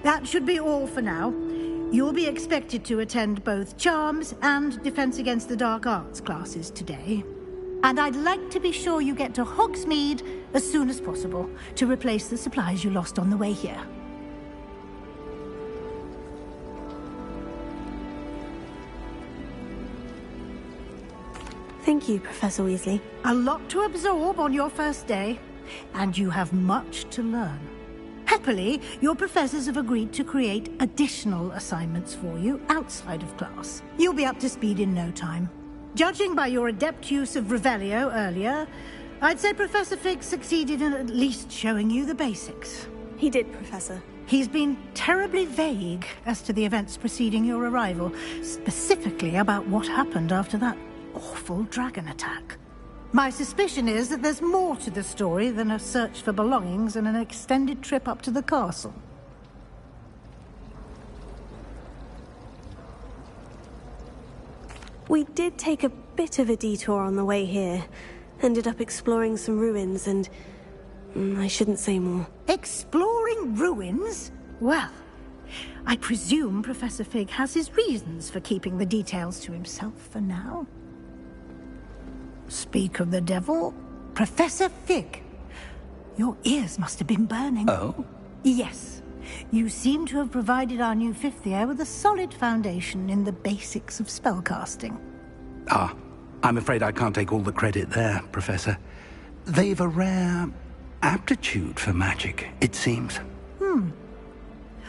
J: That should be all for now. You'll be expected to attend both Charms and Defense Against the Dark Arts classes today. And I'd like to be sure you get to Hogsmeade as soon as possible to replace the supplies you lost on the way here.
B: Thank you, Professor Weasley.
J: A lot to absorb on your first day, and you have much to learn. Happily, your professors have agreed to create additional assignments for you outside of class. You'll be up to speed in no time. Judging by your adept use of Revelio earlier, I'd say Professor Fig succeeded in at least showing you the basics.
B: He did, Professor.
J: He's been terribly vague as to the events preceding your arrival, specifically about what happened after that awful dragon attack. My suspicion is that there's more to the story than a search for belongings and an extended trip up to the castle.
B: We did take a bit of a detour on the way here. Ended up exploring some ruins and... I shouldn't say more.
J: Exploring ruins? Well, I presume Professor Fig has his reasons for keeping the details to himself for now. Speak of the devil. Professor Fig. Your ears must have been burning.
C: Oh?
J: Yes. You seem to have provided our new fifth year with a solid foundation in the basics of spellcasting.
C: Ah, I'm afraid I can't take all the credit there, Professor. They've a rare aptitude for magic, it seems.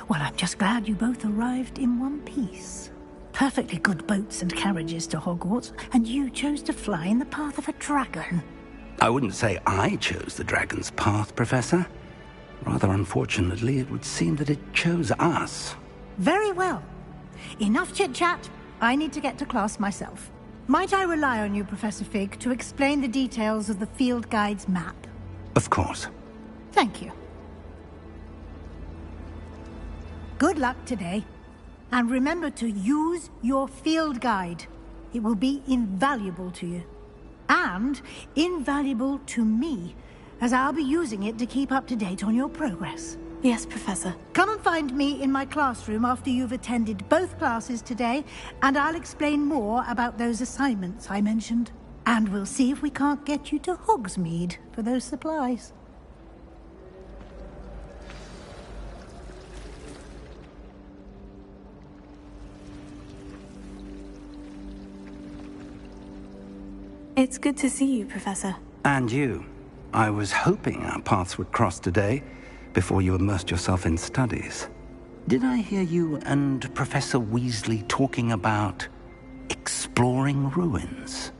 J: Well, I'm just glad you both arrived in one piece. Perfectly good boats and carriages to Hogwarts, and you chose to fly in the path of a dragon.
C: I wouldn't say I chose the dragon's path, Professor. Rather unfortunately, it would seem that it chose us.
J: Very well. Enough chit-chat. I need to get to class myself. Might I rely on you, Professor Fig, to explain the details of the field guide's map?
C: Of course.
J: Thank you. Good luck today. And remember to use your field guide. It will be invaluable to you. And invaluable to me, as I'll be using it to keep up to date on your progress.
B: Yes, Professor.
J: Come and find me in my classroom after you've attended both classes today, and I'll explain more about those assignments I mentioned. And we'll see if we can't get you to Hogsmeade for those supplies.
B: It's good to see you, Professor.
C: And you. I was hoping our paths would cross today, before you immersed yourself in studies. Did I hear you and Professor Weasley talking about exploring ruins?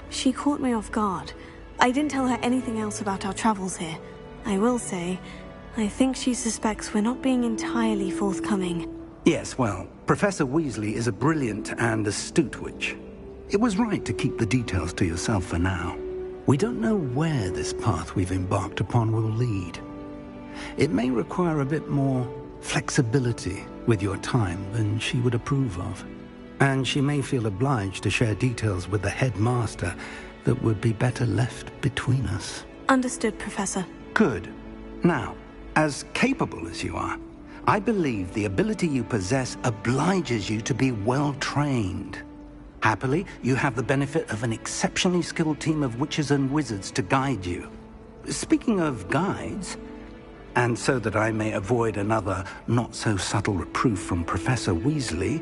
B: She caught me off guard. I didn't tell her anything else about our travels here. I will say, I think she suspects we're not being entirely forthcoming.
C: Yes, well, Professor Weasley is a brilliant and astute witch. It was right to keep the details to yourself for now. We don't know where this path we've embarked upon will lead. It may require a bit more flexibility with your time than she would approve of. And she may feel obliged to share details with the headmaster that would be better left between us.
B: Understood, Professor.
C: Good. Now, as capable as you are, I believe the ability you possess obliges you to be well-trained. Happily, you have the benefit of an exceptionally skilled team of witches and wizards to guide you. Speaking of guides, and so that I may avoid another not-so-subtle reproof from Professor Weasley,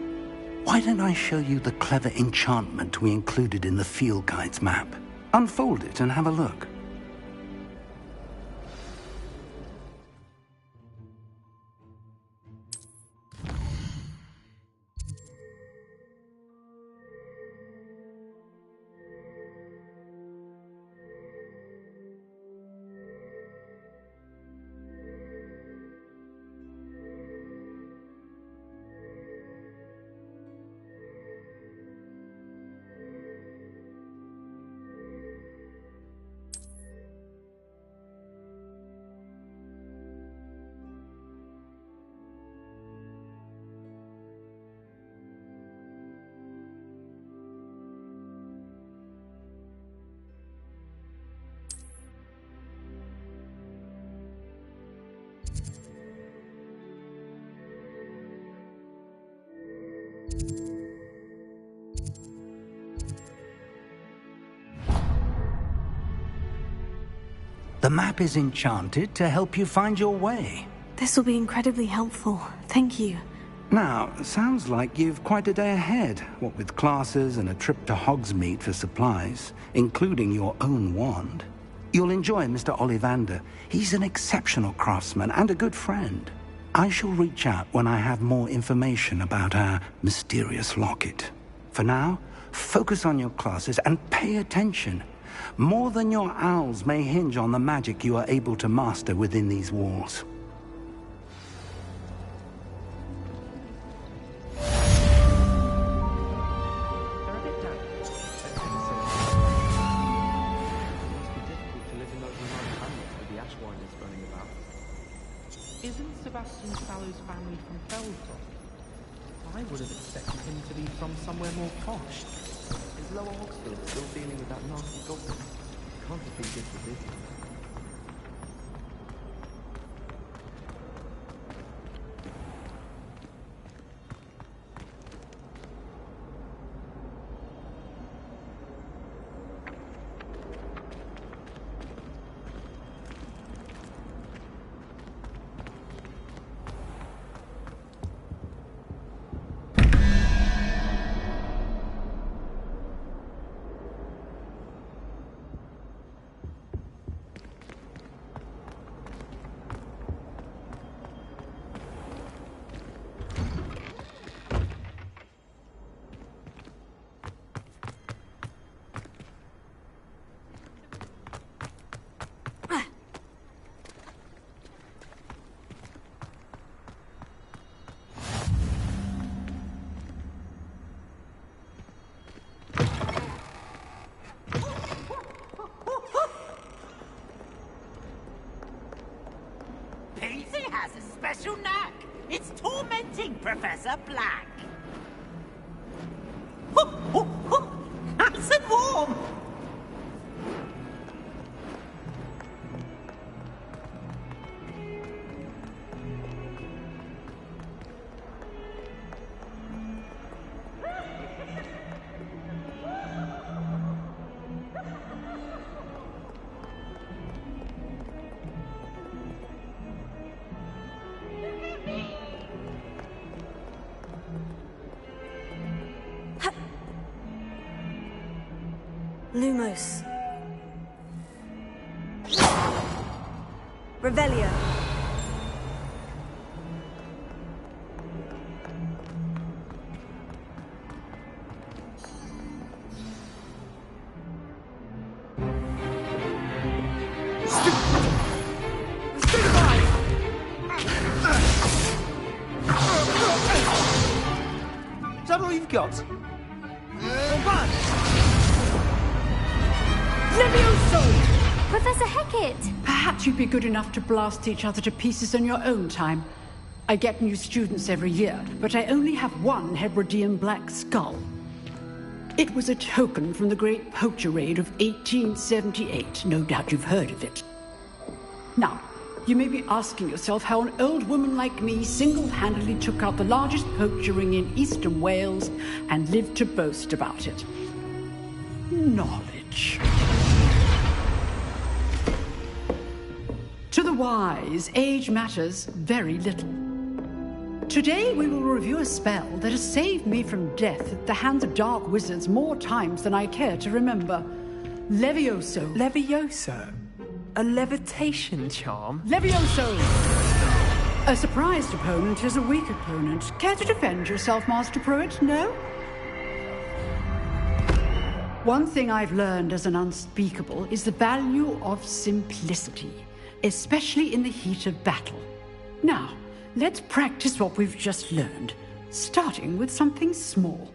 C: why don't I show you the clever enchantment we included in the field guide's map? Unfold it and have a look. The map is enchanted to help you find your way.
B: This will be incredibly helpful. Thank you.
C: Now, sounds like you've quite a day ahead, what with classes and a trip to Hogsmeade for supplies, including your own wand. You'll enjoy Mr. Ollivander. He's an exceptional craftsman and a good friend. I shall reach out when I have more information about our mysterious locket. For now, focus on your classes and pay attention. More than your owls may hinge on the magic you are able to master within these walls.
P: Isn't Sebastian Sallow's family from Feltham? I would have expected him to be from somewhere more posh. Is Lower Oxford still dealing with that nasty goblin? Can't have been good for business.
N: Professor Black. Nice and warm.
B: Lumos. Revelio.
Q: Is that all you've got?
O: Professor Hecat!
R: Perhaps you'd be good enough to blast each other to pieces on your own time. I get new students every year, but I only have one Hebridean black skull. It was a token from the Great Poacher Raid of 1878. No doubt you've heard of it. Now, you may be asking yourself how an old woman like me single-handedly took out the largest poacher ring in eastern Wales and lived to boast about it. Knowledge. To the wise, age matters very little. Today we will review a spell that has saved me from death at the hands of dark wizards more times than I care to remember. Levioso.
M: Levioso? A levitation charm?
R: Levioso! A surprised opponent is a weak opponent. Care to defend yourself, Master Pruitt? No? One thing I've learned as an unspeakable is the value of simplicity, especially in the heat of battle. Now, let's practice what we've just learned, starting with something small.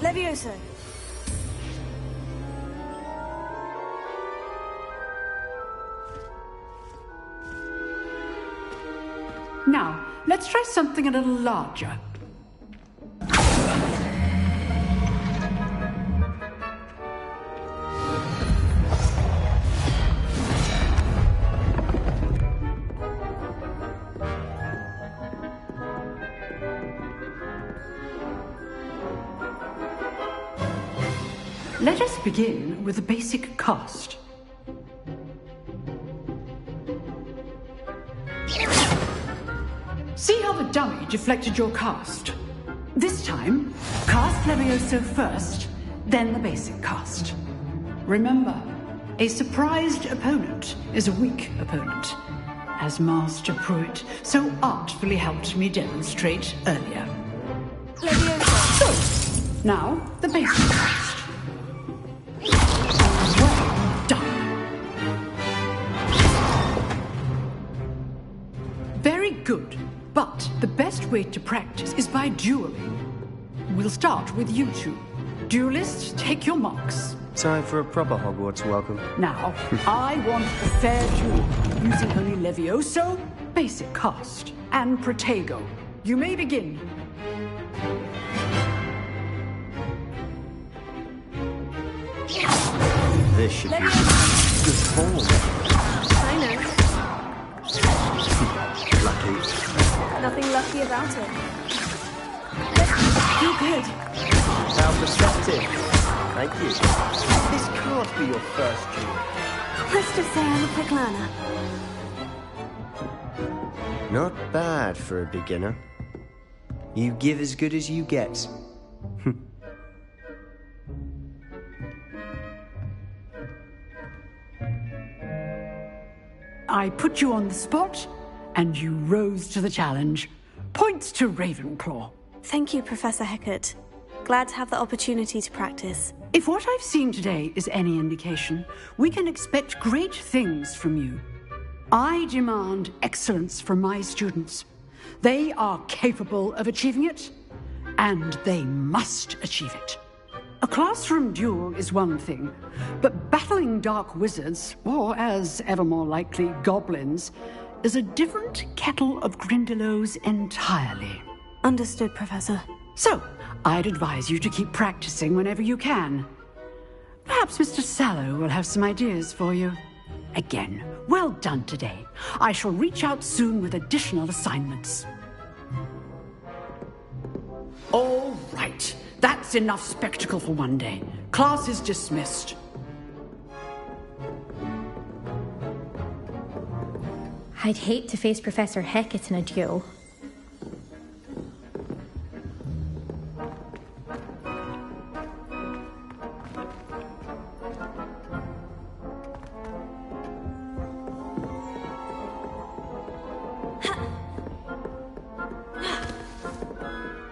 B: Levioso.
R: Now, let's try something a little larger. Let us begin with a basic cast. See how the dummy deflected your cast? This time, cast Levioso first, then the basic cast. Remember, a surprised opponent is a weak opponent, as Master Pruitt so artfully helped me demonstrate earlier.
B: Levioso.
R: So, now the basic cast. Well done. Very good. But the best way to practice is by dueling. We'll start with you two. Duelists, take your marks.
Q: Time for a proper Hogwarts welcome.
R: Now, I want a fair duel, using only Levioso, basic cast, and Protego. You may begin.
Q: This should be good form.
B: I know.
Q: Lucky.
B: Nothing lucky about it.
R: You're good.
Q: How perceptive. Thank you. This can't be your first duel.
B: Let's just say I'm a quick learner.
Q: Not bad for a beginner. You give as good as you get.
R: I put you on the spot, and you rose to the challenge. Points to Ravenclaw.
B: Thank you, Professor Hecat. Glad to have the opportunity to practice.
R: If what I've seen today is any indication, we can expect great things from you. I demand excellence from my students. They are capable of achieving it, and they must achieve it. A classroom duel is one thing, but battling dark wizards, or as ever more likely, goblins, is a different kettle of Grindylows entirely.
B: Understood, Professor.
R: So, I'd advise you to keep practicing whenever you can. Perhaps Mr. Sallow will have some ideas for you. Again, well done today. I shall reach out soon with additional assignments. All right. That's enough spectacle for one day. Class is dismissed.
O: I'd hate to face Professor Hecat in a duel.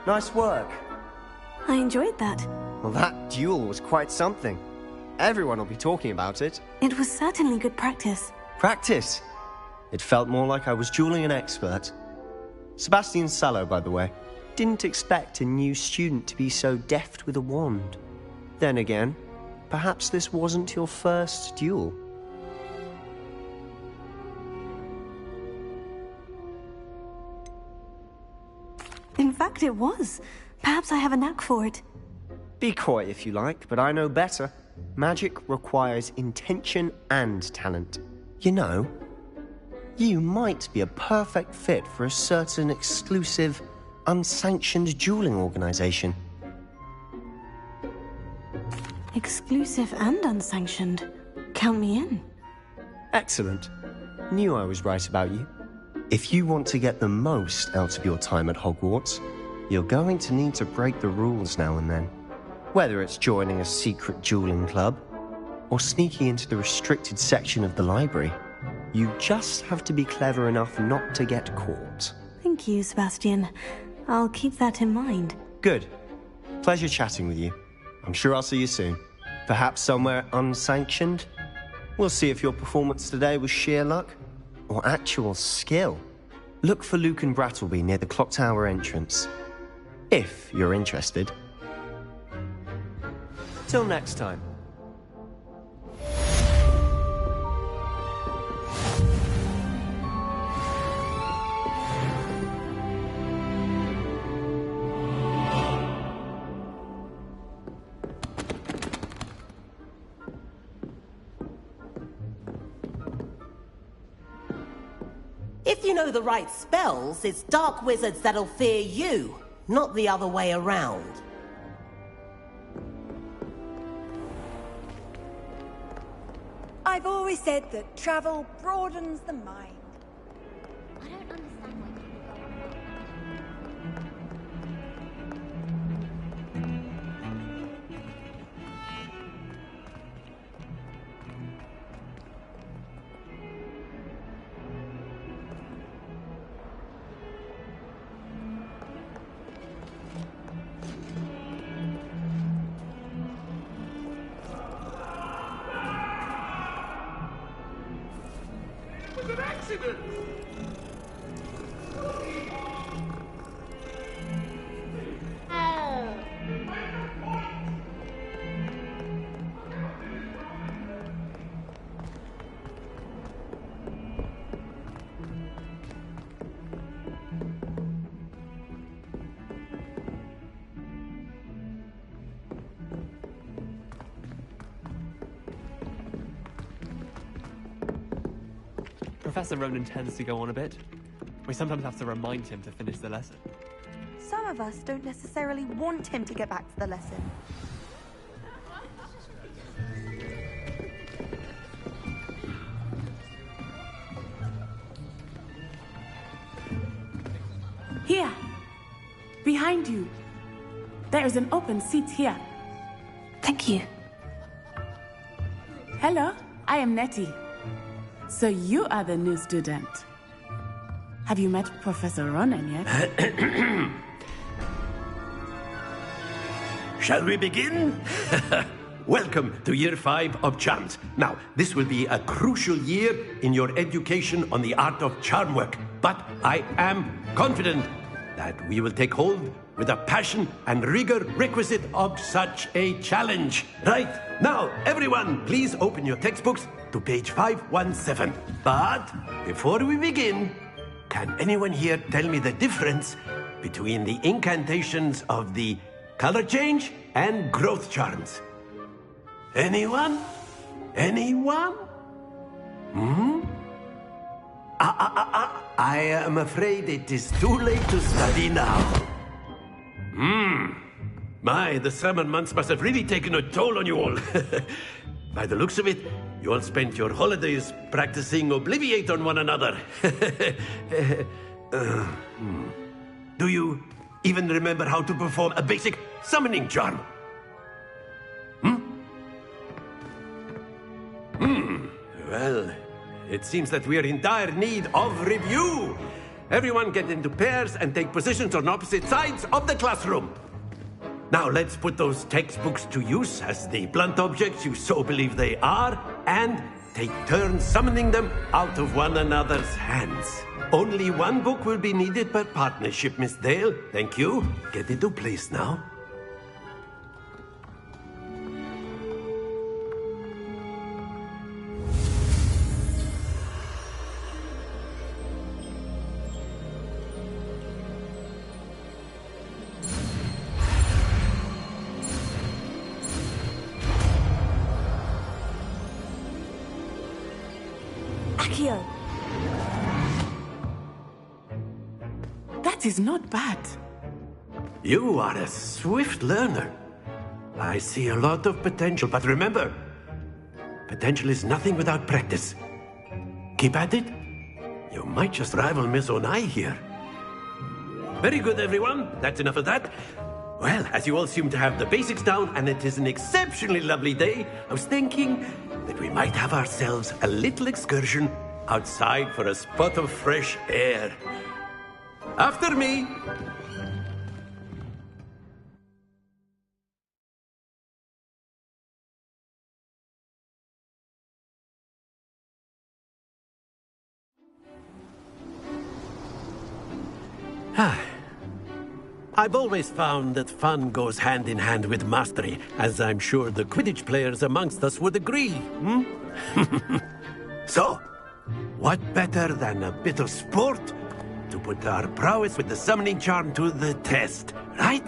Q: Nice work.
B: I enjoyed that.
Q: Well, that duel was quite something. Everyone will be talking about it.
B: It was certainly good practice.
Q: Practice? It felt more like I was dueling an expert. Sebastian Sallow, by the way. Didn't expect a new student to be so deft with a wand. Then again, perhaps this wasn't your first duel.
B: In fact, it was. Perhaps I have a knack for it.
Q: Be coy if you like, but I know better. Magic requires intention and talent. You know, you might be a perfect fit for a certain exclusive, unsanctioned dueling organization.
B: Exclusive and unsanctioned. Count me in.
Q: Excellent. Knew I was right about you. If you want to get the most out of your time at Hogwarts, you're going to need to break the rules now and then. Whether it's joining a secret dueling club, or sneaking into the restricted section of the library, you just have to be clever enough not to get caught.
B: Thank you, Sebastian. I'll keep that in mind.
Q: Good. Pleasure chatting with you. I'm sure I'll see you soon. Perhaps somewhere unsanctioned? We'll see if your performance today was sheer luck, or actual skill. Look for Luke and Brattleby near the clock tower entrance. If you're interested. Till next time.
N: If you know the right spells, it's dark wizards that'll fear you, not the other way around.
S: I've always said that travel broadens the mind.
O: I don't understand why people go on about
E: It was an accident!
T: Professor Ronan tends to go on a bit. We sometimes have to remind him to finish the lesson.
L: Some of us don't necessarily want him to get back to the lesson.
U: Here, behind you. There is an open seat here.
B: Thank you.
U: Hello, I am Nettie. So you are the new student. Have you met Professor Ronan yet?
H: Shall we begin?
G: welcome to Year 5 of Charms. Now, this will be a crucial year in your education on the art of charm work. But I am confident that we will take hold with the passion and rigor requisite of such a challenge. Right, now, everyone, please open your textbooks to page 517. But before we begin, can anyone here tell me the difference between the incantations of the color change and growth charms? Anyone? Anyone? I am afraid it is too late to study now. My, the summer months must have really taken a toll on you all. By the looks of it, you all spent your holidays practicing Obliviate on one another. Do you even remember how to perform a basic summoning charm? Well, it seems that we are in dire need of review. Everyone get into pairs and take positions on opposite sides of the classroom. Now let's put those textbooks to use as the blunt objects you so believe they are, and take turns summoning them out of one another's hands. Only one book will be needed per partnership, Miss Dale. Thank you. Get into place now.
S: Accio.
U: That is not bad.
G: You are a swift learner. I see a lot of potential, but remember, potential is nothing without practice. Keep at it. You might just rival Miss Onai here. Very good, everyone. That's enough of that. Well, as you all seem to have the basics down, and it is an exceptionally lovely day, I was thinking that we might have ourselves a little excursion outside for a spot of fresh air. After me. I've always found that fun goes hand in hand with mastery, as I'm sure the Quidditch players amongst us would agree. So, what better than a bit of sport to put our prowess with the summoning charm to the test, right?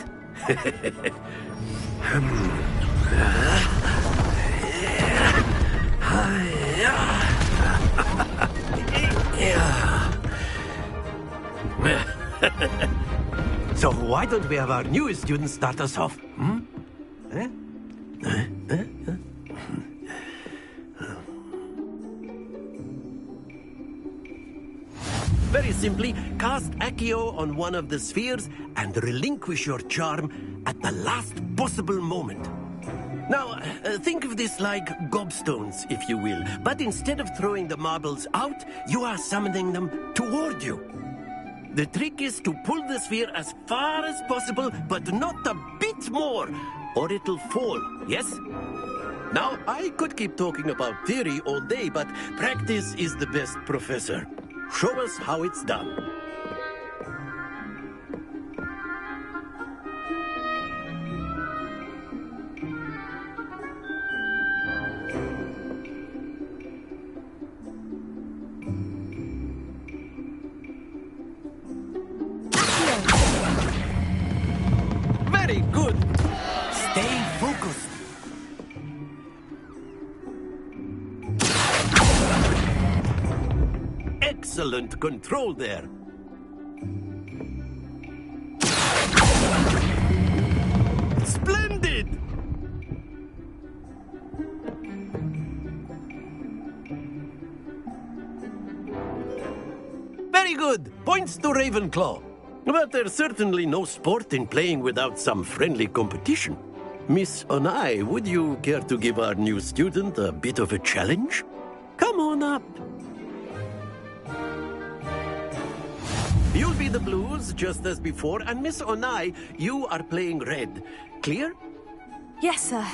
G: So why don't we have our newest student start us off? Very simply, cast Accio on one of the spheres and relinquish your charm at the last possible moment. Now, think of this like gobstones, if you will. But instead of throwing the marbles out, you are summoning them toward you. The trick is to pull the sphere as far as possible, but not a bit more, or it'll fall, yes? Now, I could keep talking about theory all day, but practice is the best professor. Show us how it's done. Very good. Stay focused. Excellent control there. Splendid! Very good. Points to Ravenclaw. But there's certainly no sport in playing without some friendly competition. Miss Onai, would you care to give our new student a bit of a challenge? Come on up. You'll be the blues, just as before, and Miss Onai, you are playing red. Clear?
B: Yes, sir.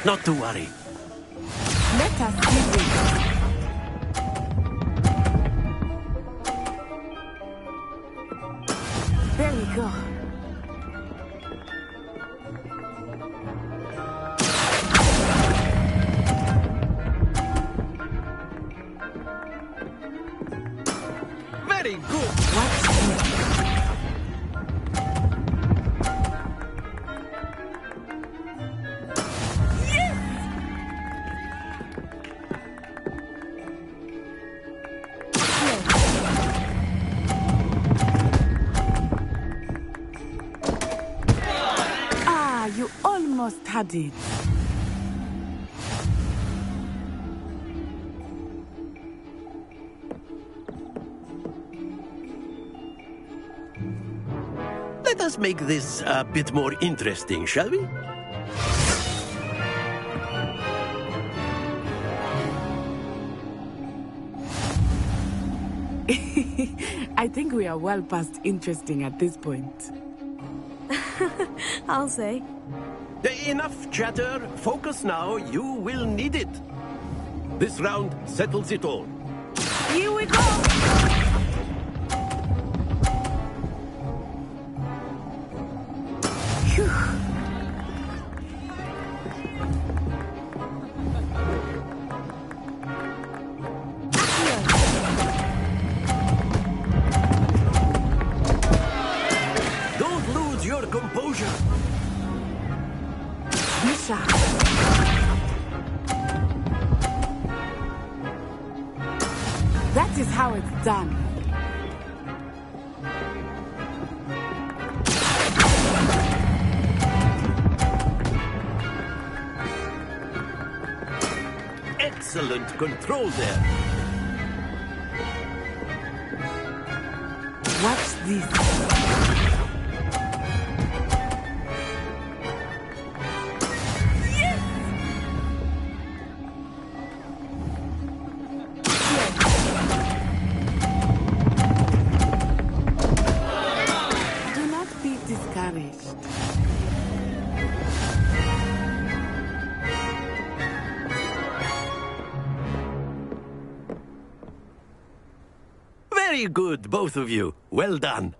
G: Not to worry.
U: Let us give it. There we go.
G: Very good.
U: Ah, you almost had it.
G: Let us make this a bit more interesting, shall we?
U: I think we are well past interesting at this point.
B: I'll say.
G: Enough chatter. Focus now. You will need it. This round settles it all.
U: Here we go!
G: Don't lose your composure.
U: Misha. That is how it's done.
G: Excellent control there.
U: Watch this. Do not be discouraged.
G: Very good, both of you. Well done.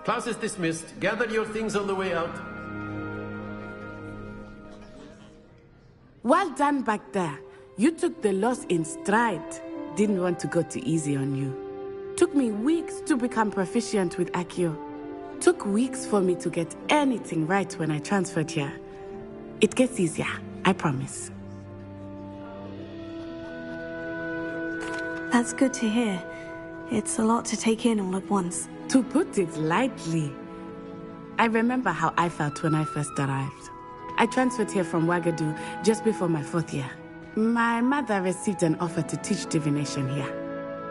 G: Class is dismissed. Gather your things on the way out.
U: Well done back there. You took the loss in stride. Didn't want to go too easy on you. Took me weeks to become proficient with Accio. Took weeks for me to get anything right when I transferred here. It gets easier, I promise.
B: That's good to hear. It's a lot to take in all at once.
U: To put it lightly, I remember how I felt when I first arrived. I transferred here from Wagadu just before my 4th year. My mother received an offer to teach divination here.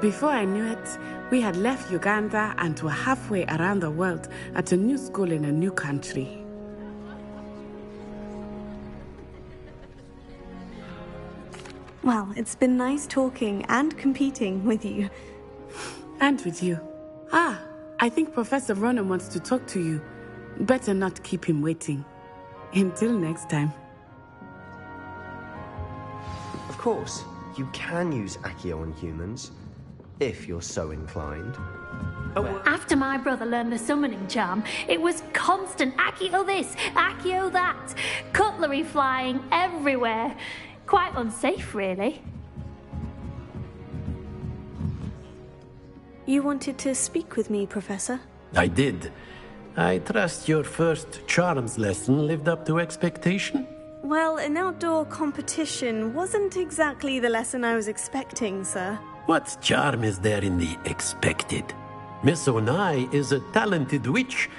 U: Before I knew it, we had left Uganda and were halfway around the world at a new school in a new country.
B: Well, it's been nice talking and competing with you.
U: And with you. Ah, I think Professor Ronan wants to talk to you. Better not keep him waiting. Until next time.
Q: Of course, you can use Accio on humans, if you're so inclined.
O: After my brother learned the summoning charm, it was constant Accio this, Accio that. Cutlery flying everywhere. Quite unsafe, really.
B: You wanted to speak with me, Professor?
G: I did. I trust your first charms lesson lived up to expectation?
B: Well, an outdoor competition wasn't exactly the lesson I was expecting, sir.
G: What charm is there in the expected? Miss Onai is a talented witch.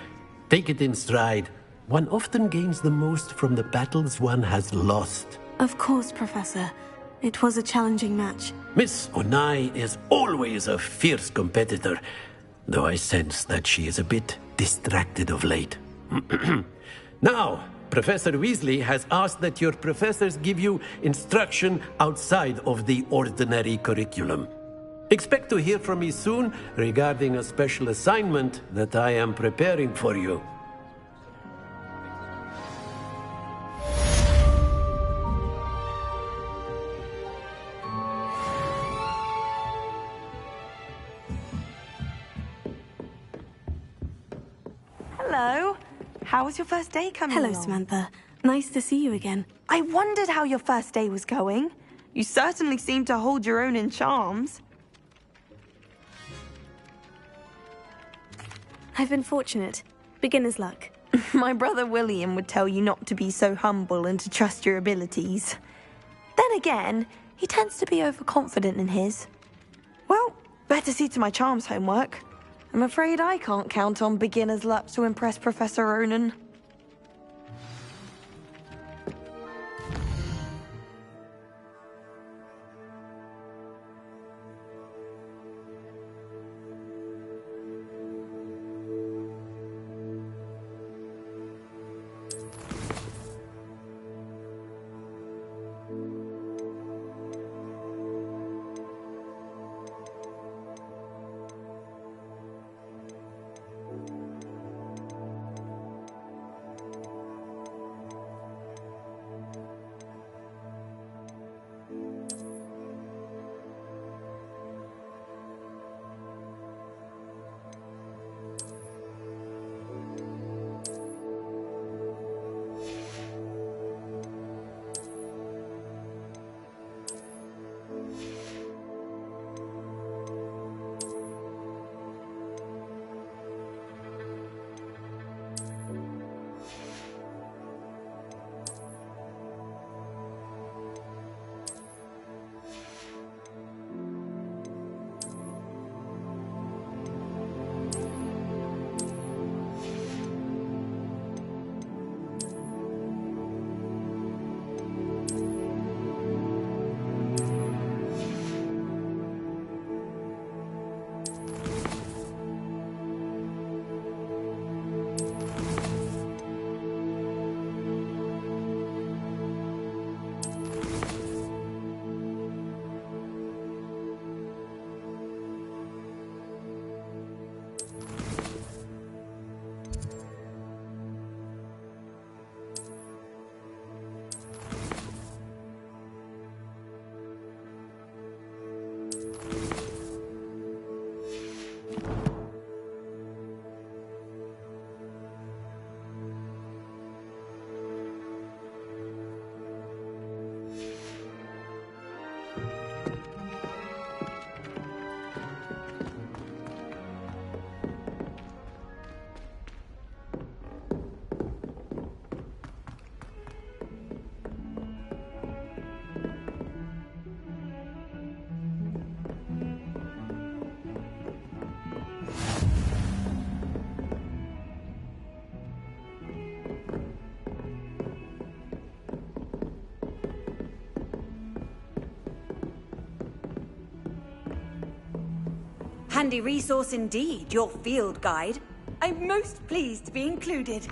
G: Take it in stride. One often gains the most from the battles one has lost.
B: Of course, Professor. It was a challenging match.
G: Miss Onai is always a fierce competitor, though I sense that she is a bit distracted of late. Now, Professor Weasley has asked that your professors give you instruction outside of the ordinary curriculum. Expect to hear from me soon regarding a special assignment that I am preparing for you.
L: Hello. How was your first day coming
B: Hello,
L: along?
B: Samantha. Nice to see you again.
L: I wondered how your first day was going. You certainly seem to hold your own in charms.
B: I've been fortunate. Beginner's luck.
L: My brother William would tell you not to be so humble and to trust your abilities. Then again, he tends to be overconfident in his. Well, better see to my charms homework. I'm afraid I can't count on beginner's luck to impress Professor Ronan.
S: Handy resource indeed, your field guide. I'm most pleased to be included.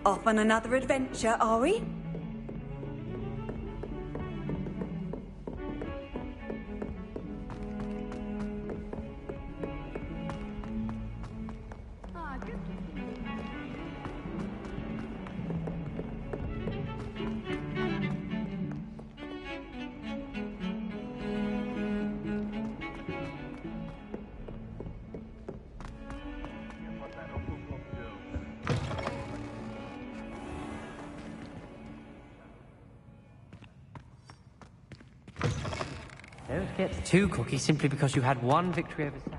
S: Off on another adventure, are we?
A: get 2 cookies simply because you had 1 victory over Sally.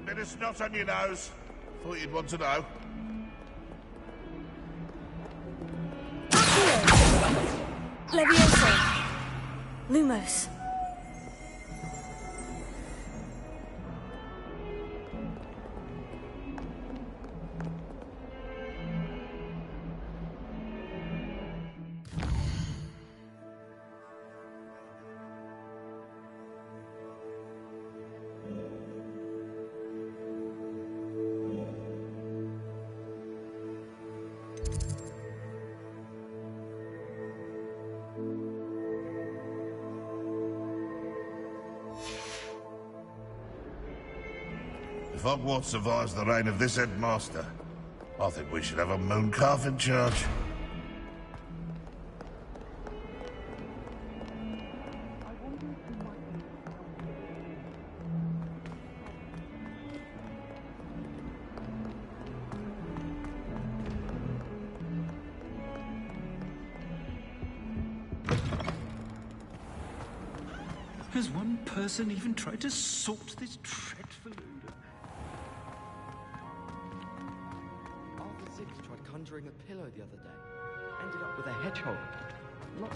V: Bit of snot on your nose. Thought you'd want to know.
B: Levioso. Lumos.
V: If Hogwarts survives the reign of this headmaster, I think we should have a moon calf in charge.
C: Has one person even tried to sort this dreadful odor?
W: Arthur Six tried conjuring a pillow the other day. Ended up with a hedgehog. Not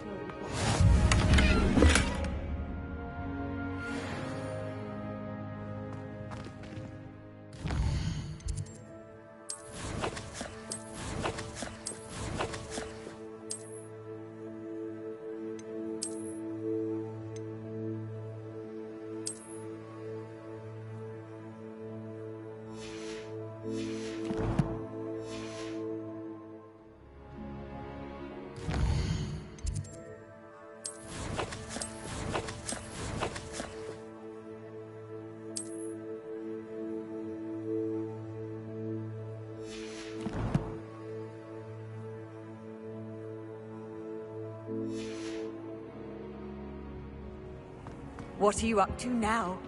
S: What are you up to now?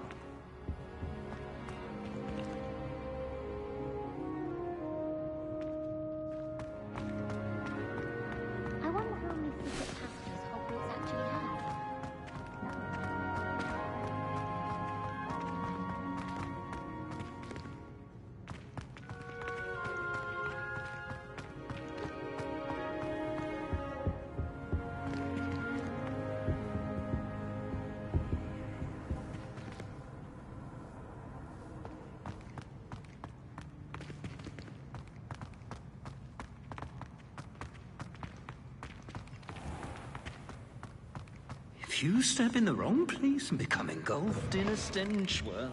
O: I wonder how many secret passages Hogwarts actually has.
C: If you step in the wrong place and become engulfed in a stench, well...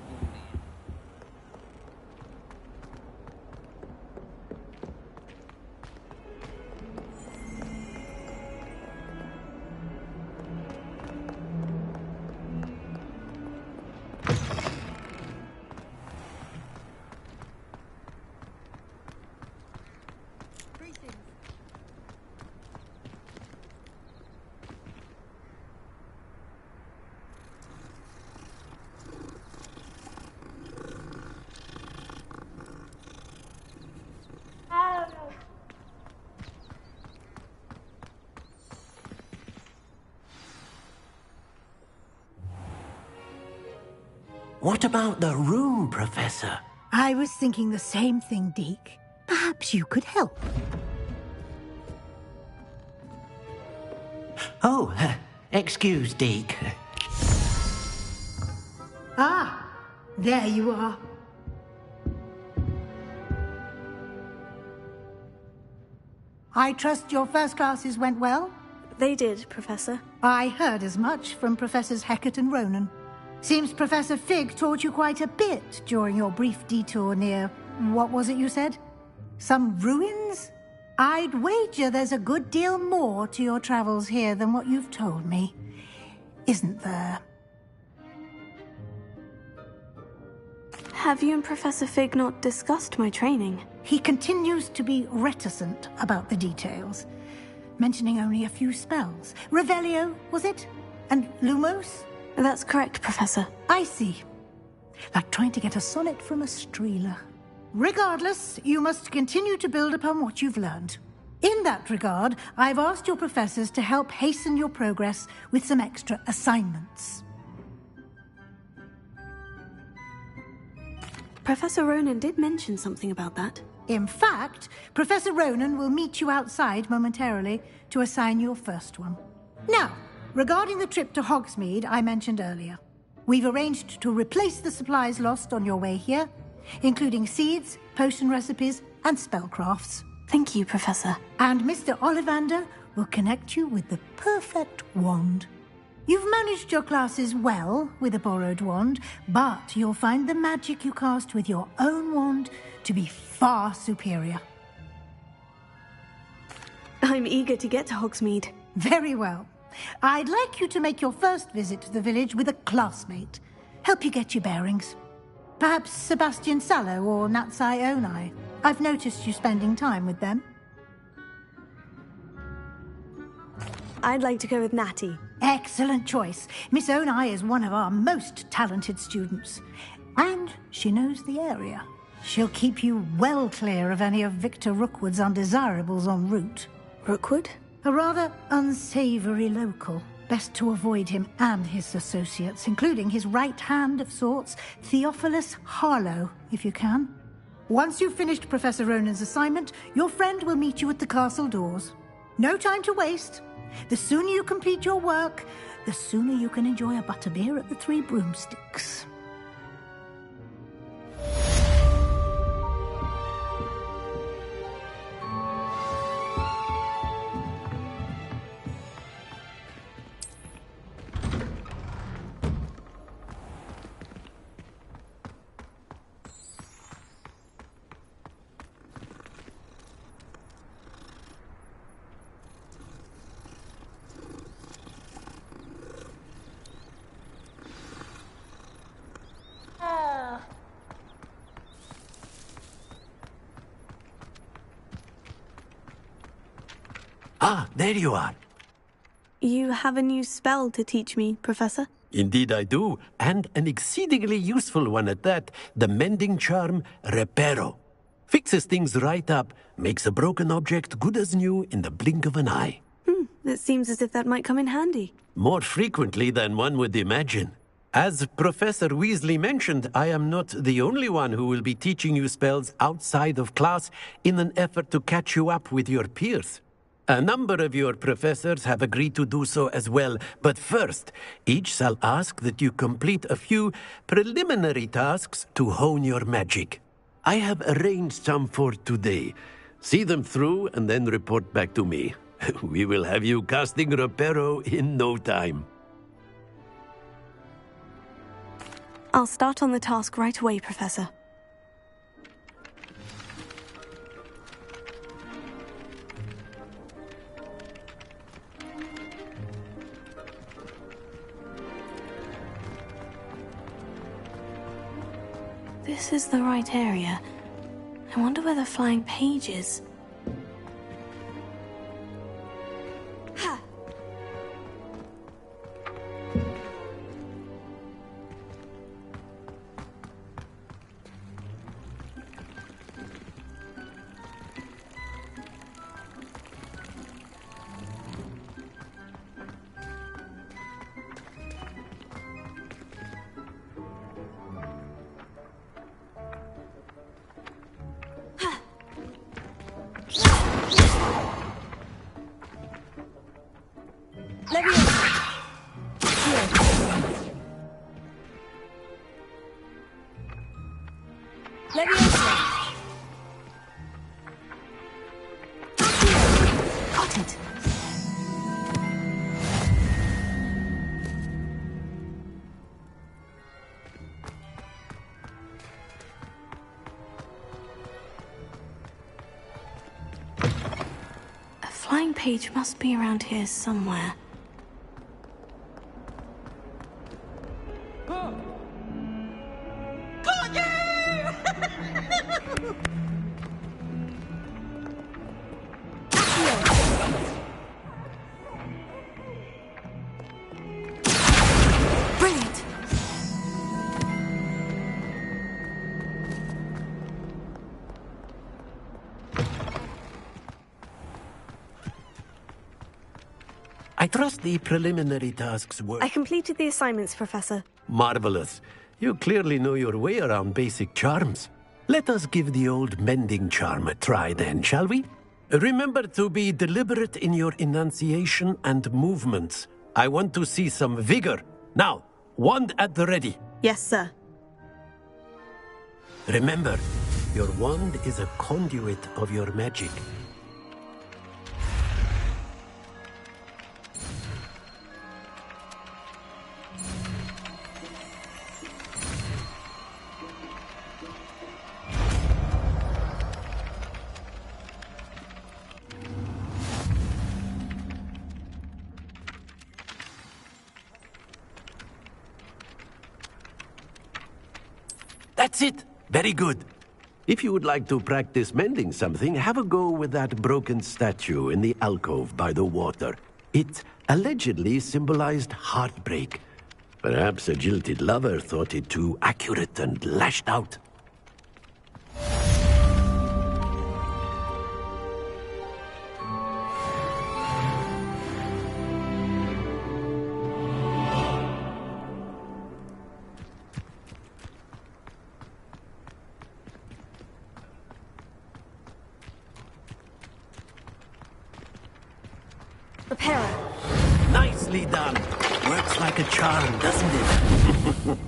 K: What about the room, Professor?
J: I was thinking the same thing, Deke. Perhaps you could help.
K: Oh, excuse, Deke.
J: Ah, there you are. I trust your first classes went well?
B: They did, Professor.
J: I heard as much from Professors Hecat and Ronan. Seems Professor Fig taught you quite a bit during your brief detour near... what was it you said? Some ruins? I'd wager there's a good deal more to your travels here than what you've told me. Isn't there?
B: Have you and Professor Fig not discussed my training?
J: He continues to be reticent about the details. mentioning only a few spells. Revelio, was it? And Lumos?
B: That's correct, Professor.
J: I see. Like trying to get a sonnet from a streeler. Regardless, you must continue to build upon what you've learned. In that regard, I've asked your professors to help hasten your progress with some extra assignments.
B: Professor Ronan did mention something about that.
J: In fact, Professor Ronan will meet you outside momentarily to assign your first one. Now, regarding the trip to Hogsmeade I mentioned earlier, we've arranged to replace the supplies lost on your way here, including seeds, potion recipes, and spellcrafts.
B: Thank you, Professor.
J: And Mr. Ollivander will connect you with the perfect wand. You've managed your classes well with a borrowed wand, but you'll find the magic you cast with your own wand to be far superior.
B: I'm eager to get to Hogsmeade.
J: Very well. I'd like you to make your first visit to the village with a classmate. Help you get your bearings. Perhaps Sebastian Sallow or Natsai Onai. I've noticed you spending time with them.
B: I'd like to go with Natty.
J: Excellent choice. Miss Onai is one of our most talented students. And she knows the area. She'll keep you well clear of any of Victor Rookwood's undesirables en route.
B: Rookwood?
J: A rather unsavory local. Best to avoid him and his associates, including his right hand of sorts, Theophilus Harlow, if you can. Once you've finished Professor Ronan's assignment, your friend will meet you at the castle doors. No time to waste. The sooner you complete your work, the sooner you can enjoy a butterbeer at the Three Broomsticks.
G: Ah, there you are.
B: You have a new spell to teach me, Professor?
G: Indeed I do, and an exceedingly useful one at that. The mending charm, Reparo. Fixes things right up, makes a broken object good as new in the blink of an eye.
B: It seems as if that might come in handy.
G: More frequently than one would imagine. As Professor Weasley mentioned, I am not the only one who will be teaching you spells outside of class in an effort to catch you up with your peers. A number of your professors have agreed to do so as well, but first, each shall ask that you complete a few preliminary tasks to hone your magic. I have arranged some for today. See them through and then report back to me. We will have you casting Reparo in no time.
B: I'll start on the task right away, Professor. This is the right area. I wonder where the flying page is. Flying page must be around here somewhere.
G: I trust the preliminary tasks were...
D: I completed the assignments, Professor.
G: Marvelous. You clearly know your way around basic charms. Let us give the old mending charm a try then, shall we? Remember to be deliberate in your enunciation and movements. I want to see some vigor. Now, wand at the ready.
D: Yes, sir.
G: Remember, your wand is a conduit of your magic. That's it! Very good. If you would like to practice mending something, have a go with that broken statue in the alcove by the water. It allegedly symbolized heartbreak. Perhaps a jilted lover thought it too accurate and lashed out.
D: Repairer.
G: Nicely done. Works like a charm, doesn't it?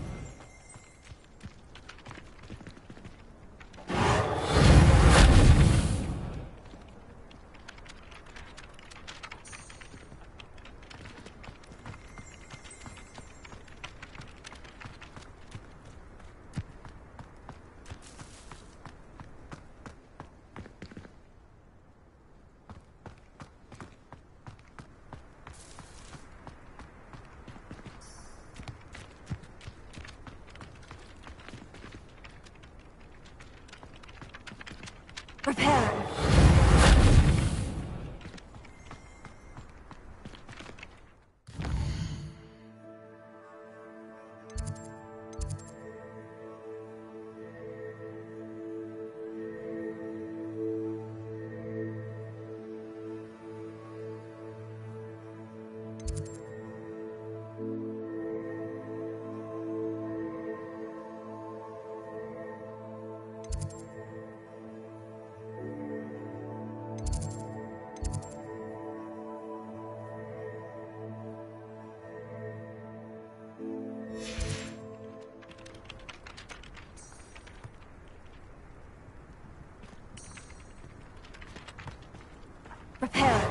D: Repairer. Repairer.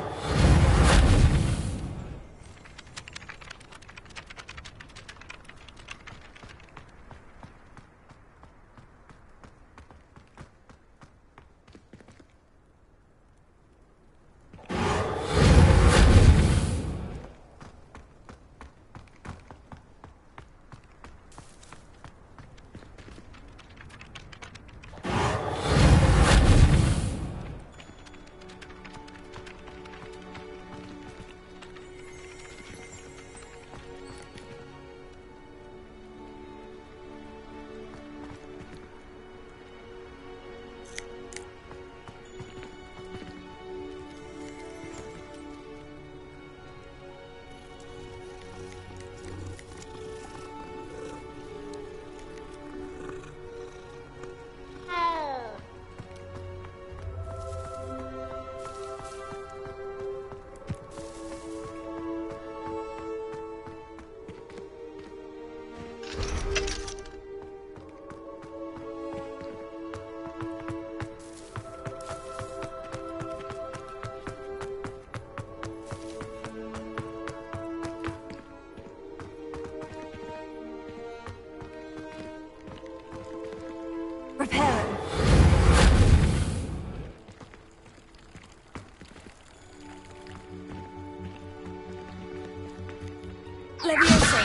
D: Repairer. Levioso.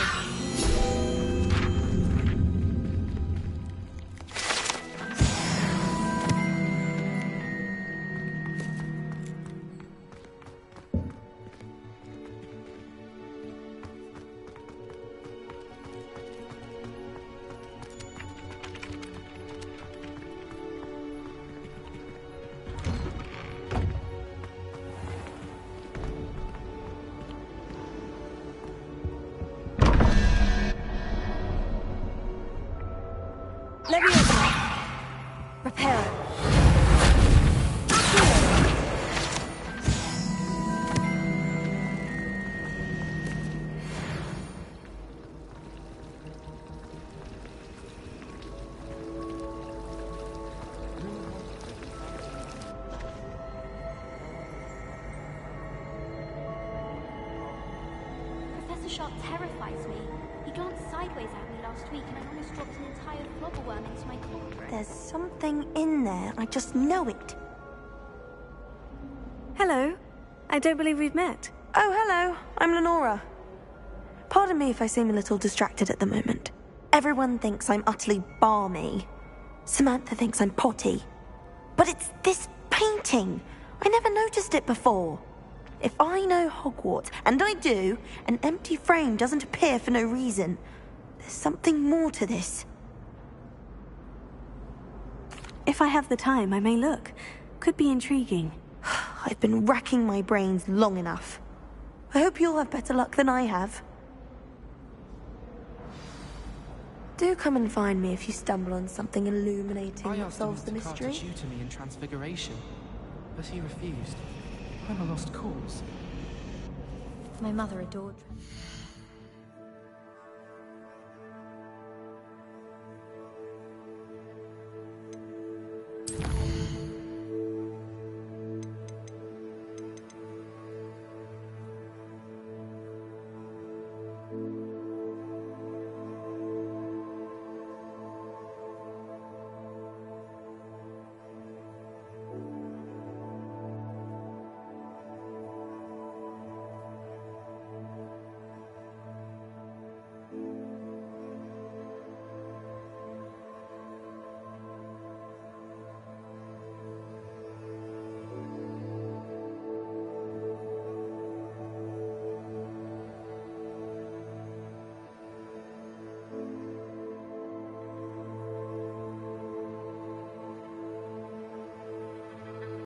D: Repairing.
F: Professor Sharp terrifies me. He glanced sideways at me last week and I almost dropped an entire flobberworm into my cauldron.
L: There's something in there. I just know it.
B: Hello. I don't believe we've met.
L: Oh, hello. I'm Lenora. Pardon me if I seem a little distracted at the moment. Everyone thinks I'm utterly balmy. Samantha thinks I'm potty. But it's this painting. I never noticed it before. If I know Hogwarts, and I do, an empty frame doesn't appear for no reason. There's something more to this.
B: If I have the time, I may look. Could be intriguing.
L: I've been racking my brains long enough. I hope you'll have better luck than I have. Do come and find me if you stumble on something illuminating that solves the mystery.
W: I asked him to tutor me in Transfiguration, but he refused. I'm a lost cause.
F: My mother adored him.